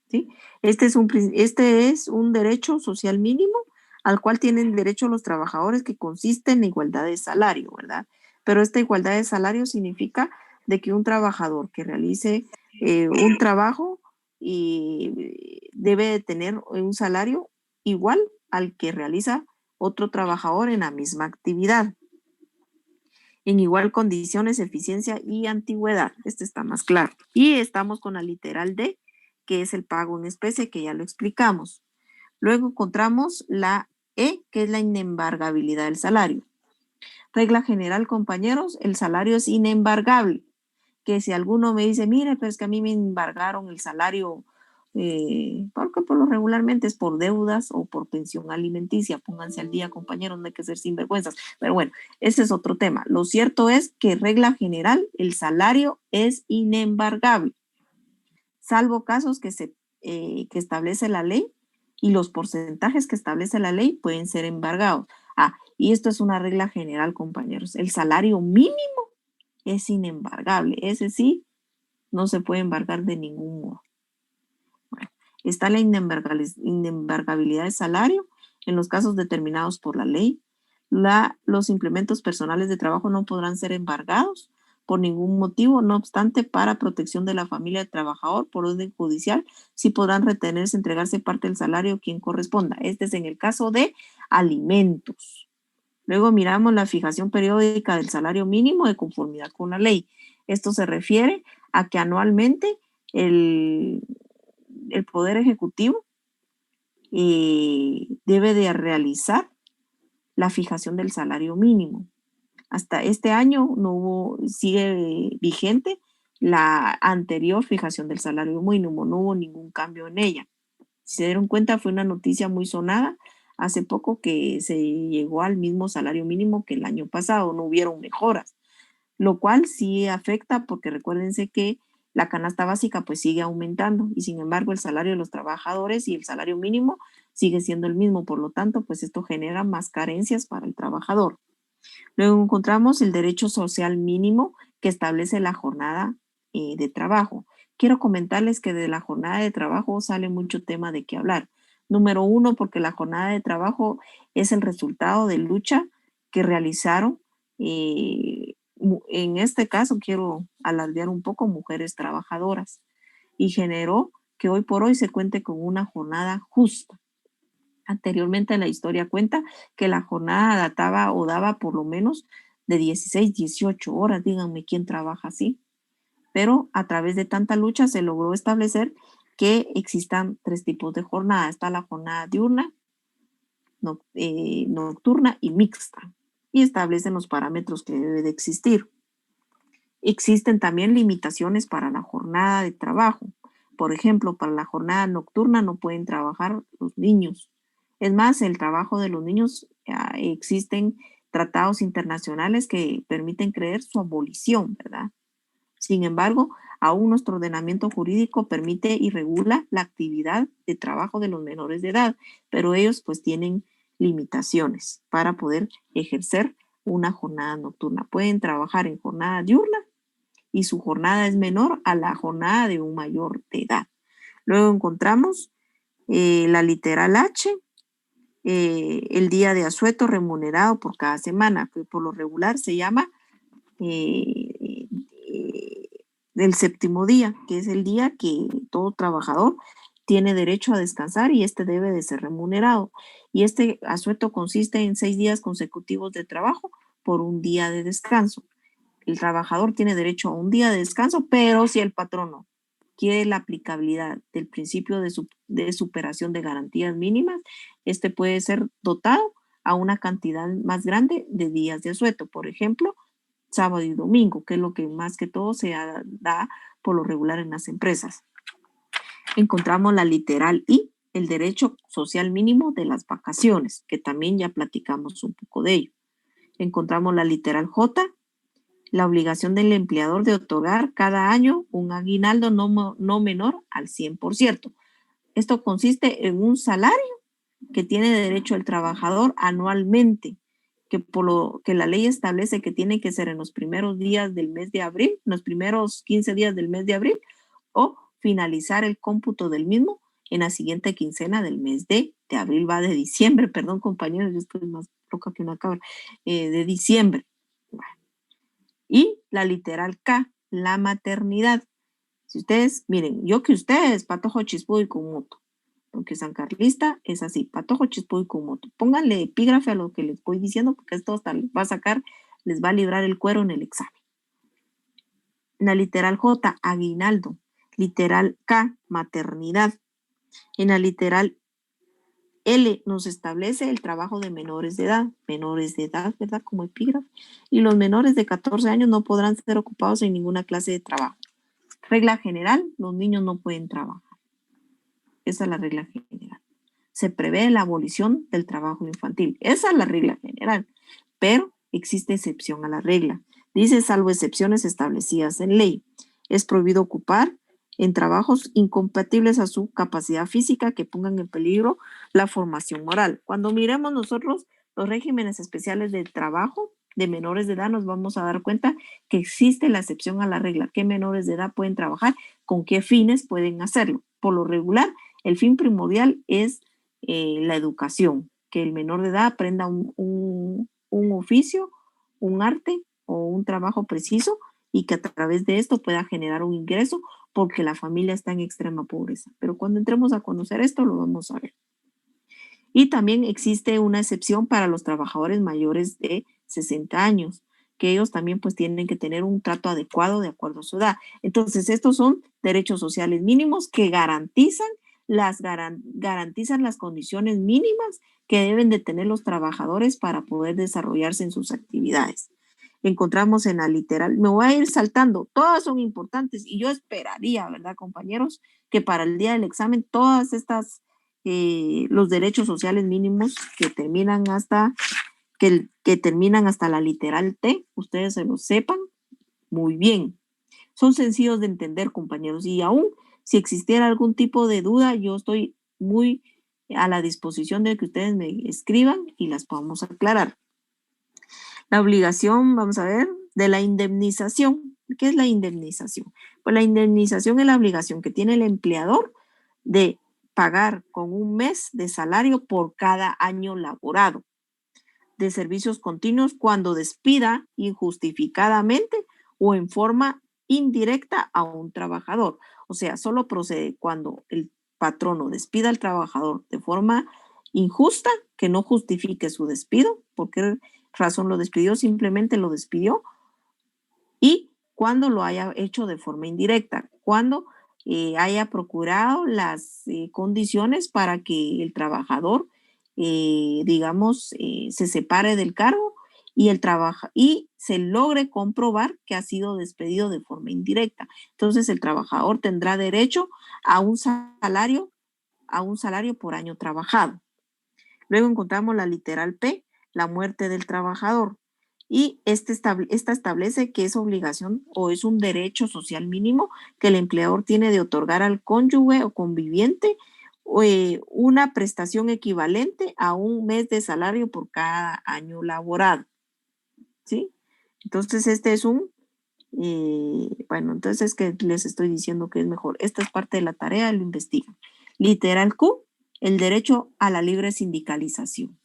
¿sí? Este es un derecho social mínimo al cual tienen derecho los trabajadores, que consiste en igualdad de salario, ¿verdad? Pero esta igualdad de salario significa de que un trabajador que realice un trabajo y debe de tener un salario igual al que realiza otro trabajador en la misma actividad, en igual condiciones, eficiencia y antigüedad. Este está más claro. Y estamos con la literal D, que es el pago en especie, que ya lo explicamos. Luego encontramos la E, que es la inembargabilidad del salario. Regla general, compañeros, el salario es inembargable. Que si alguno me dice, mire, pero es que a mí me embargaron el salario, porque por lo regularmente es por deudas o por pensión alimenticia. Pónganse al día, compañeros, no hay que ser sinvergüenzas. Pero bueno, ese es otro tema. Lo cierto es que, regla general, el salario es inembargable, salvo casos que establece la ley, y los porcentajes que establece la ley pueden ser embargados. Y esto es una regla general, compañeros. El salario mínimo es inembargable. Ese sí, no se puede embargar de ningún modo. Bueno, está la inembargabilidad de salario en los casos determinados por la ley. Los implementos personales de trabajo no podrán ser embargados por ningún motivo, no obstante, para protección de la familia del trabajador, por orden judicial, sí podrán retenerse, entregarse parte del salario quien corresponda. Este es en el caso de alimentos. Luego miramos la fijación periódica del salario mínimo de conformidad con la ley. Esto se refiere a que anualmente el Poder Ejecutivo debe de realizar la fijación del salario mínimo. Hasta este año sigue vigente la anterior fijación del salario mínimo, no hubo ningún cambio en ella. Si se dieron cuenta, fue una noticia muy sonada hace poco que se llegó al mismo salario mínimo que el año pasado, no hubieron mejoras, lo cual sí afecta porque recuérdense que la canasta básica pues sigue aumentando y sin embargo el salario de los trabajadores y el salario mínimo sigue siendo el mismo, por lo tanto pues esto genera más carencias para el trabajador. Luego encontramos el derecho social mínimo que establece la jornada de trabajo. Quiero comentarles que de la jornada de trabajo sale mucho tema de qué hablar. Número uno, porque la jornada de trabajo es el resultado de lucha que realizaron, en este caso quiero alardear un poco, mujeres trabajadoras, y generó que hoy por hoy se cuente con una jornada justa. Anteriormente la historia cuenta que la jornada daba por lo menos de 16, 18 horas, díganme quién trabaja así. Pero a través de tanta lucha se logró establecer que existan 3 tipos de jornada. Está la jornada diurna, nocturna y mixta. Y establecen los parámetros que debe de existir. Existen también limitaciones para la jornada de trabajo. Por ejemplo, para la jornada nocturna no pueden trabajar los niños. Es más, el trabajo de los niños, existen tratados internacionales que permiten creer su abolición, ¿verdad? Sin embargo, aún nuestro ordenamiento jurídico permite y regula la actividad de trabajo de los menores de edad, pero ellos pues tienen limitaciones para poder ejercer una jornada nocturna. Pueden trabajar en jornada diurna y su jornada es menor a la jornada de un mayor de edad. Luego encontramos la literal H, el día de asueto remunerado por cada semana, que por lo regular se llama el séptimo día, que es el día que todo trabajador tiene derecho a descansar y este debe de ser remunerado. Y este asueto consiste en 6 días consecutivos de trabajo por un día de descanso. El trabajador tiene derecho a un día de descanso, pero si el patrono quiere la aplicabilidad del principio de superación de garantías mínimas, este puede ser dotado a una cantidad más grande de días de asueto. Por ejemplo, sábado y domingo, que es lo que más que todo se da por lo regular en las empresas. Encontramos la literal I, el derecho social mínimo de las vacaciones, que también ya platicamos un poco de ello. Encontramos la literal J, la obligación del empleador de otorgar cada año un aguinaldo no menor al 100%. Esto consiste en un salario que tiene derecho el trabajador anualmente, que por lo que la ley establece que tiene que ser en los primeros días del mes de abril, en los primeros 15 días del mes de abril, o finalizar el cómputo del mismo en la siguiente quincena del mes de abril, va de diciembre, perdón compañeros, yo estoy más loca que una cabra, de diciembre. Bueno. Y la literal K, la maternidad. Si ustedes, miren, yo que ustedes, patojo, chispudo y con moto, porque San Carlista es así, patojo, chispudo y con moto. Pónganle epígrafe a lo que les voy diciendo, porque esto hasta les va a sacar, les va a librar el cuero en el examen. La literal J, aguinaldo. Literal K, maternidad. En la literal L nos establece el trabajo de menores de edad, ¿verdad? Como epígrafe. Y los menores de 14 años no podrán ser ocupados en ninguna clase de trabajo. Regla general, los niños no pueden trabajar. Esa es la regla general. Se prevé la abolición del trabajo infantil. Esa es la regla general. Pero existe excepción a la regla. Dice, salvo excepciones establecidas en ley. Es prohibido ocupar en trabajos incompatibles a su capacidad física que pongan en peligro la formación moral. Cuando miremos nosotros los regímenes especiales de trabajo de menores de edad, nos vamos a dar cuenta que existe la excepción a la regla. ¿Qué menores de edad pueden trabajar? ¿Con qué fines pueden hacerlo? Por lo regular, el fin primordial es la educación, que el menor de edad aprenda un oficio, un arte o un trabajo preciso y que a través de esto pueda generar un ingreso porque la familia está en extrema pobreza. Pero cuando entremos a conocer esto, lo vamos a ver. Y también existe una excepción para los trabajadores mayores de 60 años, que ellos también pues tienen que tener un trato adecuado de acuerdo a su edad. Entonces, estos son derechos sociales mínimos que garantizan las condiciones mínimas que deben de tener los trabajadores para poder desarrollarse en sus actividades. Encontramos en la literal, me voy a ir saltando, todas son importantes y yo esperaría, ¿verdad, compañeros? Que para el día del examen todas estas, los derechos sociales mínimos que terminan hasta, que terminan hasta la literal T, ustedes se lo sepan muy bien. Son sencillos de entender, compañeros, y aún si existiera algún tipo de duda, yo estoy muy a la disposición de que ustedes me escriban y las podamos aclarar. La obligación, vamos a ver, de la indemnización. ¿Qué es la indemnización? Pues la indemnización es la obligación que tiene el empleador de pagar con un mes de salario por cada año laborado de servicios continuos cuando despida injustificadamente o en forma indirecta a un trabajador. O sea, solo procede cuando el patrono despida al trabajador de forma injusta, que no justifique su despido, porque razón lo despidió, simplemente lo despidió, y cuando lo haya hecho de forma indirecta, cuando haya procurado las condiciones para que el trabajador, digamos, se separe del cargo y se logre comprobar que ha sido despedido de forma indirecta. Entonces el trabajador tendrá derecho a un salario por año trabajado. Luego encontramos la literal P, la muerte del trabajador. Y esta establece que es obligación o es un derecho social mínimo que el empleador tiene de otorgar al cónyuge o conviviente una prestación equivalente a un mes de salario por cada año laborado. ¿Sí? Entonces este es entonces es que les estoy diciendo que es mejor. Esta es parte de la tarea, lo investigan. Literal Q, el derecho a la libre sindicalización.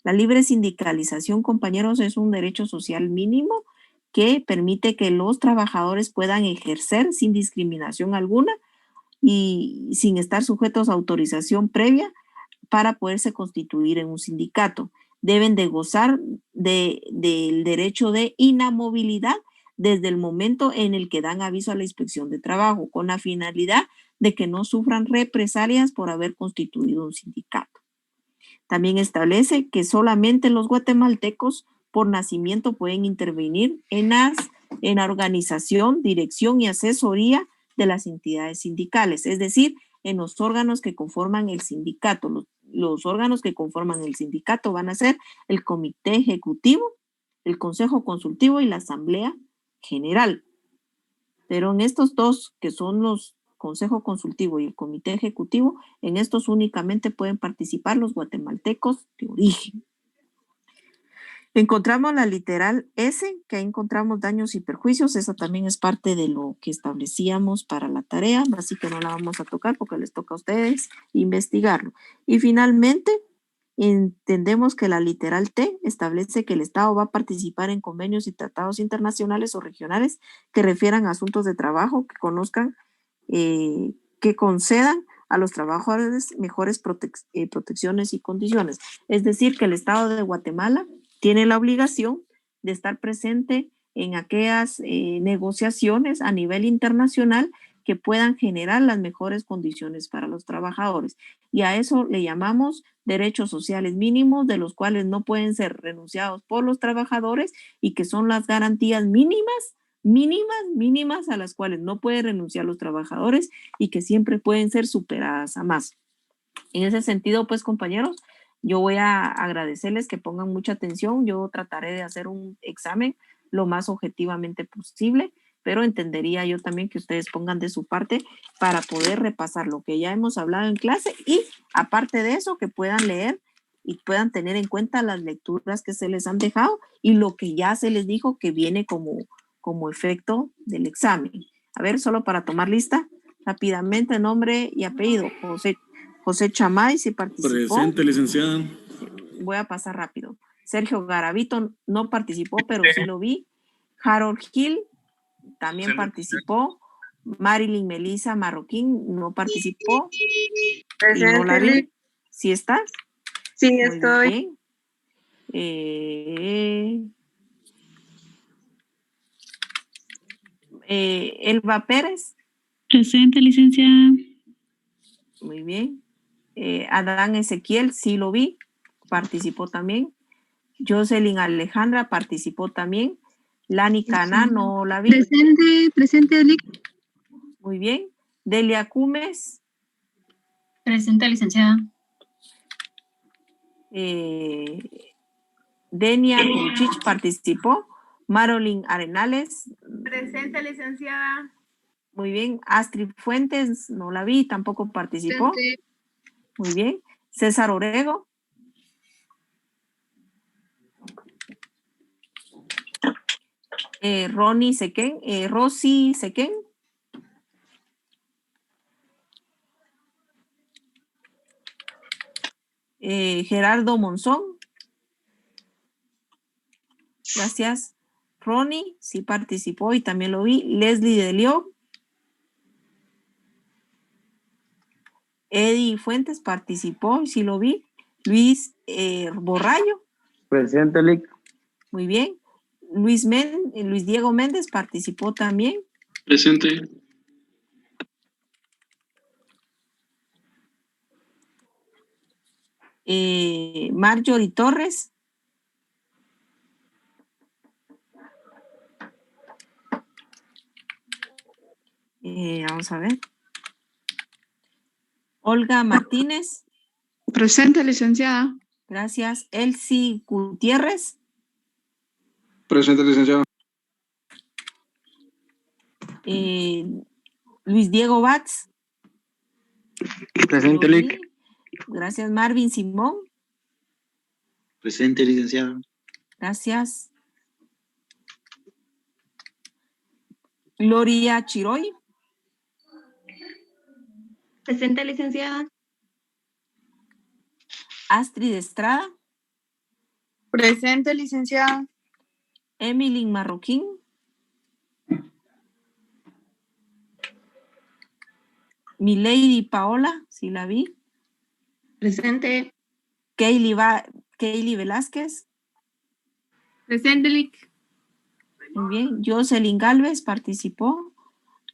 La libre sindicalización, compañeros, es un derecho social mínimo que permite que los trabajadores puedan ejercer sin discriminación alguna y sin estar sujetos a autorización previa para poderse constituir en un sindicato. Deben de gozar del derecho de inamovilidad desde el momento en el que dan aviso a la inspección de trabajo, con la finalidad de que no sufran represalias por haber constituido un sindicato. También establece que solamente los guatemaltecos por nacimiento pueden intervenir en la organización, dirección y asesoría de las entidades sindicales, es decir, en los órganos que conforman el sindicato. Los órganos que conforman el sindicato van a ser el comité ejecutivo, el consejo consultivo y la asamblea general. Pero en estos dos, que son los Consejo Consultivo y el Comité Ejecutivo, en estos únicamente pueden participar los guatemaltecos de origen. Encontramos la literal S, que ahí encontramos daños y perjuicios. Esa también es parte de lo que establecíamos para la tarea, así que no la vamos a tocar porque les toca a ustedes investigarlo. Y finalmente, entendemos que la literal T establece que el Estado va a participar en convenios y tratados internacionales o regionales que refieran a asuntos de trabajo, que conozcan, que concedan a los trabajadores mejores protecciones y condiciones. Es decir, que el Estado de Guatemala tiene la obligación de estar presente en aquellas negociaciones a nivel internacional que puedan generar las mejores condiciones para los trabajadores. Y a eso le llamamos derechos sociales mínimos, de los cuales no pueden ser renunciados por los trabajadores y que son las garantías mínimas a las cuales no pueden renunciar los trabajadores y que siempre pueden ser superadas a más. En ese sentido, pues, compañeros, yo voy a agradecerles que pongan mucha atención. Yo trataré de hacer un examen lo más objetivamente posible, pero entendería yo también que ustedes pongan de su parte para poder repasar lo que ya hemos hablado en clase y, aparte de eso, que puedan leer y puedan tener en cuenta las lecturas que se les han dejado y lo que ya se les dijo que viene como efecto del examen. A ver, solo para tomar lista, rápidamente, nombre y apellido. José Chamay, si participó. Presente, licenciada. Voy a pasar rápido. Sergio Garavito no participó, pero sí lo vi. Harold Hill también participó. Marilyn Melissa Marroquín no participó. Y no la vi. ¿Sí estás? Sí, muy estoy. Bien. Elba Pérez. Presente, licenciada. Muy bien. Adán Ezequiel, sí lo vi, participó también. Jocelyn Alejandra participó también. Lani Cana, no la vi. Presente, Elic. Muy bien. Delia Cumes. Presente, licenciada. Denia Kuchich participó. Marilyn Arenales. Presente, licenciada. Muy bien. Astrid Fuentes, no la vi, tampoco participó. Presente. Muy bien. César Orego. Ronnie Sequén, Rosy Sequén. Gerardo Monzón. Gracias. Ronnie, sí participó y también lo vi. Leslie de León. Eddie Fuentes participó y sí lo vi. Luis Borrayo. Presente, Lic. Muy bien. Luis Diego Méndez participó también. Presente. Marjorie Torres. Vamos a ver. Olga Martínez. Presente, licenciada. Gracias. Elsie Gutiérrez. Presente, licenciado. Luis Diego Batz. Presente, Lic. Gracias. Marvin Simón. Presente, licenciado. Gracias. Gloria Chiroy. Presente, licenciada. Astrid Estrada. Presente, licenciada. Emily Marroquín. Milady Paola, si la vi. Presente. Kaylee Velázquez. Presente, Lic. Muy bien. Jocelyn Galvez participó.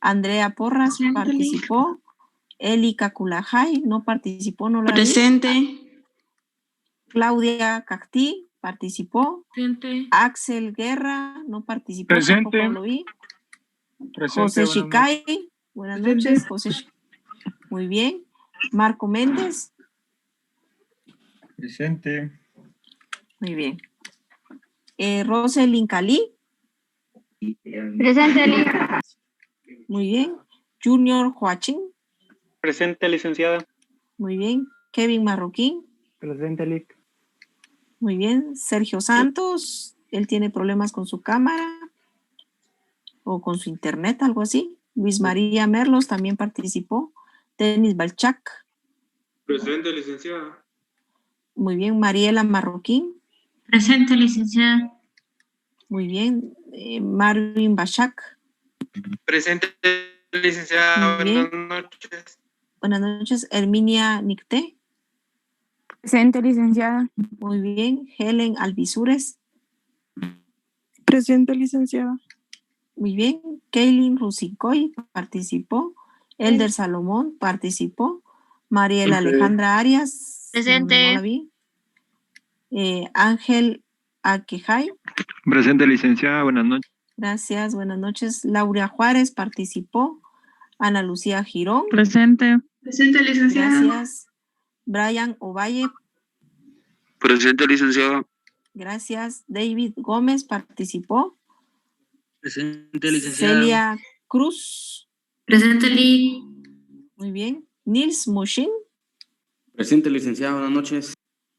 Andrea Porras participó. Eli Caculajay no participó, no la vi. Presente. Claudia Cactí participó. Presente. Axel Guerra no participó. Presente. Tampoco lo vi. Presente, José buenas Shicay, buenas noches. José. Muy bien. Marco Méndez. Presente. Muy bien. Roselyn Cali. Presente, Lic. Muy bien. Junior Joachín. Presente, licenciada. Muy bien. Kevin Marroquín. Presente, Lic. Muy bien. Sergio Santos, él tiene problemas con su cámara o con su internet, algo así. Luis María Merlos también participó. Denis Balchac. Presente, licenciada. Muy bien. Mariela Marroquín. Presente, licenciada. Muy bien. Marvin Bachac. Presente, licenciada. Muy bien. Buenas noches. Buenas noches. Herminia Nicté. Presente, licenciada. Muy bien. Helen Alvisures. Presente, licenciada. Muy bien. Kaylin Rusicoy participó. Elder Salomón participó. Mariela Alejandra Arias. Presente. No la vi. Ángel Aquejay. Presente, licenciada. Buenas noches. Gracias. Buenas noches. Laura Juárez participó. Ana Lucía Girón. Presente. Presente, licenciada. Gracias. Brian Ovalle. Presente, licenciada. Gracias. David Gómez participó. Presente, licenciada. Celia Cruz. Presente, Lee. Muy bien. Nils Moshin. Presente, licenciada. Buenas noches.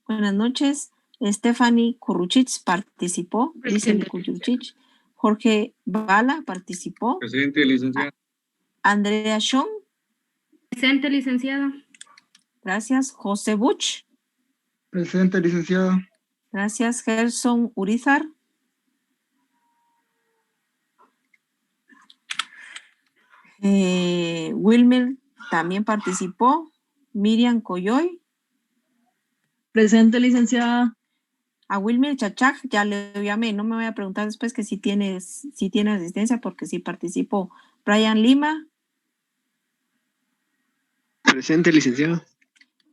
Buenas noches. Stephanie Kuruchich participó. Presente. Kuruchich. Jorge Bala participó. Presente, licenciada. Andrea Shon. Presente, licenciada. Gracias. José Buch. Presente, licenciada. Gracias. Gerson Urizar. Wilmer también participó. Miriam Coyoy. Presente, licenciada. A Wilmer Chachaj ya le llamé. No me voy a preguntar después que si tiene asistencia porque sí participó. Brian Lima. Presente, licenciada.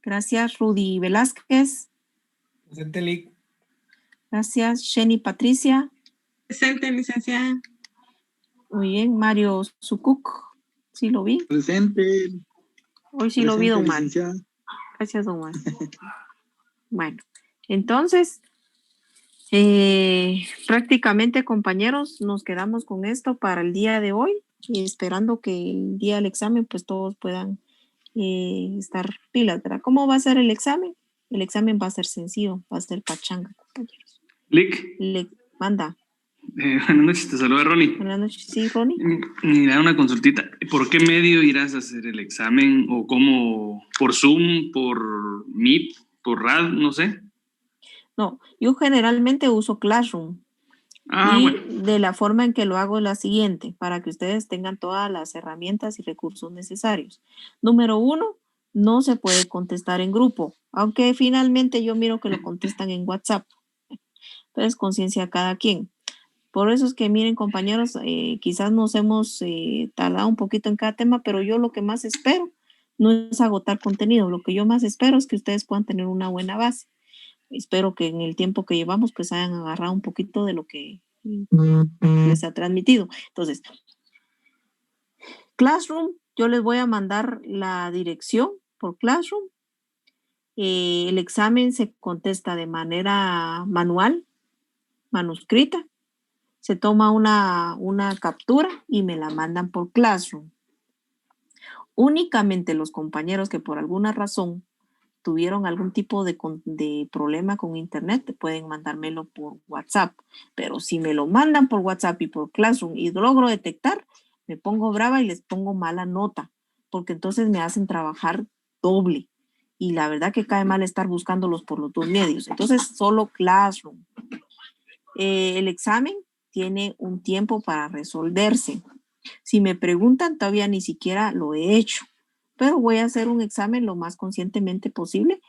Gracias. Rudy Velázquez. Presente, Lic. Gracias. Sheni Patricia. Presente, licenciada. Muy bien. Mario Sukuk. Sí lo vi. Presente. Hoy sí lo vi, don Mario. Gracias, don Mario. Bueno, entonces, prácticamente, compañeros, nos quedamos con esto para el día de hoy y esperando que el día del examen, pues todos puedan estar pilas, ¿verdad? ¿Cómo va a ser el examen? El examen va a ser sencillo, va a ser pachanga, compañeros. Lic. Manda. Buenas noches, te saluda Ronnie. Buenas noches, sí, Ronnie. Mira, una consultita. ¿Por qué medio irás a hacer el examen? ¿O cómo? ¿Por Zoom? ¿Por Meet? ¿Por RAD? No sé. No, yo generalmente uso Classroom. Bueno. De la forma en que lo hago es la siguiente, para que ustedes tengan todas las herramientas y recursos necesarios. Número 1, no se puede contestar en grupo, aunque finalmente yo miro que lo contestan en WhatsApp. Entonces, conciencia a cada quien. Por eso es que, miren, compañeros, quizás nos hemos tardado un poquito en cada tema, pero yo lo que más espero no es agotar contenido. Lo que yo más espero es que ustedes puedan tener una buena base. Espero que en el tiempo que llevamos, pues hayan agarrado un poquito de lo que les ha transmitido. Entonces, Classroom, yo les voy a mandar la dirección por Classroom. El examen se contesta de manera manual, manuscrita. Se toma una captura y me la mandan por Classroom. Únicamente los compañeros que por alguna razón tuvieron algún tipo de problema con internet, pueden mandármelo por WhatsApp. Pero si me lo mandan por WhatsApp y por Classroom y logro detectar, me pongo brava y les pongo mala nota, porque entonces me hacen trabajar doble. Y la verdad que cae mal estar buscándolos por los dos medios. Entonces, solo Classroom. El examen tiene un tiempo para resolverse. Si me preguntan, todavía ni siquiera lo he hecho, pero voy a hacer un examen lo más conscientemente posible,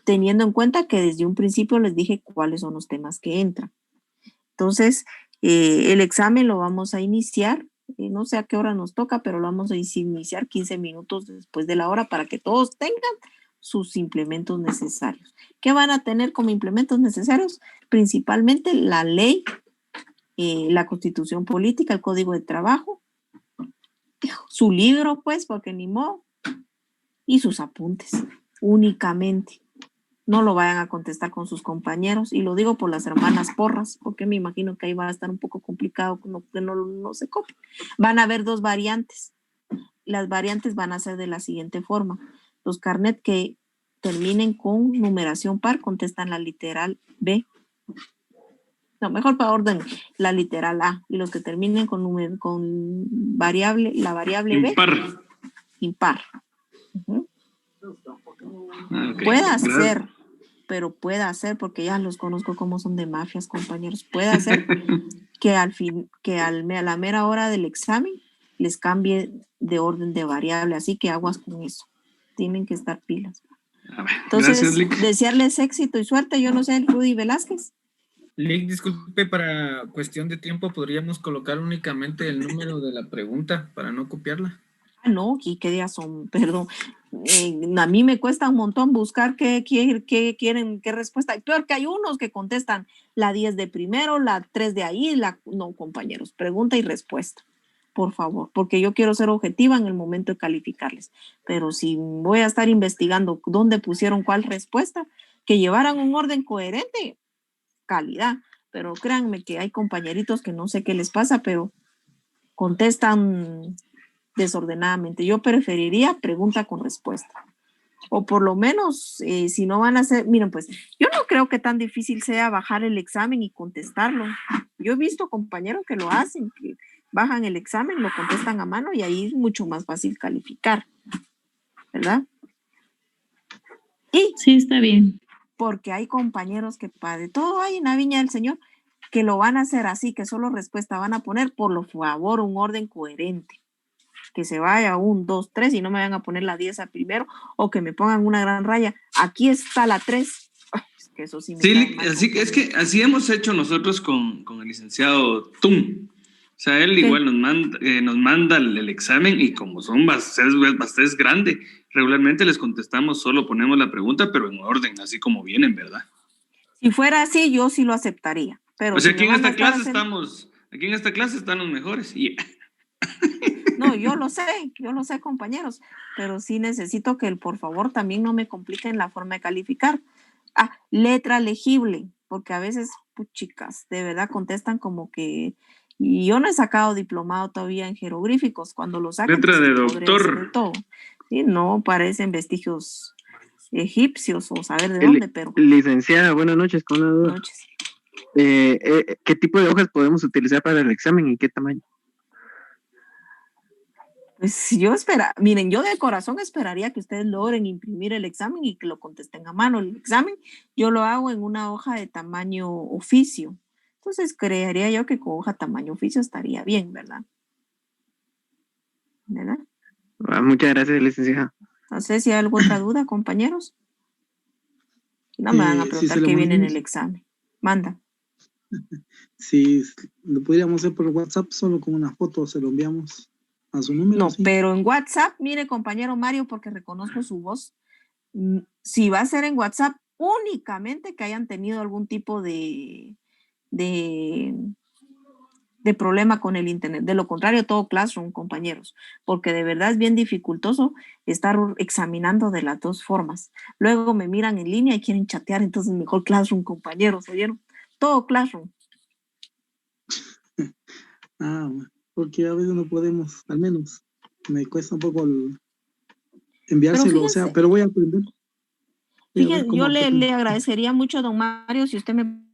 teniendo en cuenta que desde un principio les dije cuáles son los temas que entran. Entonces, el examen lo vamos a iniciar, no sé a qué hora nos toca, pero lo vamos a iniciar 15 minutos después de la hora para que todos tengan sus implementos necesarios. ¿Qué van a tener como implementos necesarios? Principalmente la ley, la Constitución Política, el Código de Trabajo, su libro, pues, porque ni modo, y sus apuntes, únicamente. No lo vayan a contestar con sus compañeros, y lo digo por las hermanas Porras, porque me imagino que ahí va a estar un poco complicado que no se copie. Van a haber dos variantes. Las variantes van a ser de la siguiente forma. Los carnet que terminen con numeración par contestan la literal B. No, mejor para orden, la literal A. Y los que terminen con variable, la variable B. Impar. Impar. Okay. Puede ser, pero puede ser, porque ya los conozco como son de mafias, compañeros. Puede ser que a la mera hora del examen les cambie de orden de variable. Así que aguas con eso. Tienen que estar pilas. Entonces, gracias, Lick. desearles éxito y suerte. Yo no sé, Rudy Velázquez. Lick, disculpe, para cuestión de tiempo, ¿podríamos colocar únicamente el número de la pregunta para no copiarla? Ah, no, ¿y qué días son? Perdón. A mí me cuesta un montón buscar qué quieren, qué respuesta. Y peor que hay unos que contestan la 10 de primero, la 3 de ahí, no, compañeros, pregunta y respuesta. Por favor, porque yo quiero ser objetiva en el momento de calificarles. Pero si voy a estar investigando dónde pusieron cuál respuesta, que llevaran un orden coherente, calidad. Pero créanme que hay compañeritos que no sé qué les pasa, pero contestan desordenadamente. Yo preferiría pregunta con respuesta. O por lo menos, si no van a hacer, miren, pues, yo no creo que tan difícil sea bajar el examen y contestarlo. Yo he visto compañeros que lo hacen, que bajan el examen, lo contestan a mano y ahí es mucho más fácil calificar, ¿verdad? Y sí, está bien. Porque hay compañeros que de todo hay en la viña del Señor que lo van a hacer así, que solo respuesta van a poner, por favor, un orden coherente. Que se vaya 1, 2, 3 y no me vayan a poner la 10 a primero o que me pongan una gran raya. Aquí está la 3. Es que eso sí me Sí, es que así hemos hecho nosotros con el licenciado Tum. O sea, él igual nos manda el examen y como son bastantes grandes, regularmente les contestamos, solo ponemos la pregunta, pero en orden, así como vienen, ¿verdad? Si fuera así, yo sí lo aceptaría. Pero o sea, si aquí en esta clase están los mejores. Yeah. No, yo lo sé, compañeros, pero sí necesito que por favor también no me compliquen la forma de calificar. Letra legible, porque a veces, chicas, de verdad contestan como que, y yo no he sacado diplomado todavía en jeroglíficos, cuando lo sacan. Letra de doctor. Todo. Sí, no parecen vestigios egipcios o saber de dónde, pero... Licenciada, buenas noches, con una duda. Noches. ¿Qué tipo de hojas podemos utilizar para el examen y qué tamaño? Pues yo miren, yo de corazón esperaría que ustedes logren imprimir el examen y que lo contesten a mano. El examen yo lo hago en una hoja de tamaño oficio. Entonces creería yo que con hoja tamaño oficio estaría bien, ¿verdad? ¿Verdad? Muchas gracias, licenciada. No sé si hay alguna otra duda, compañeros. No me van a preguntar qué viene en el examen. Manda. Si lo podríamos hacer por WhatsApp, solo con una foto, se lo enviamos a su número. No, ¿sí? Pero en WhatsApp, mire, compañero Mario, porque reconozco su voz. Si va a ser en WhatsApp, únicamente que hayan tenido algún tipo de problema con el internet. De lo contrario, todo Classroom, compañeros, porque de verdad es bien dificultoso estar examinando de las dos formas. Luego me miran en línea y quieren chatear, entonces mejor Classroom, compañeros, ¿oyeron? Todo Classroom. Bueno, porque a veces no podemos, al menos me cuesta un poco enviárselo, fíjense, pero voy a aprender. Fíjense, yo le agradecería mucho, don Mario, si usted me...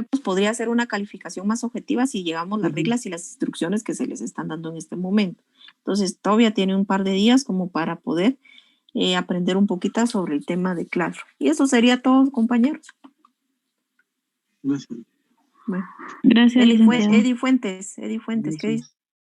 Pues podría hacer una calificación más objetiva si llegamos las reglas y las instrucciones que se les están dando en este momento. Entonces, todavía tiene un par de días como para poder aprender un poquito sobre el tema de Classroom. Y eso sería todo, compañeros. Gracias. Bueno. Gracias, Eddie Fuentes, ¿qué dice?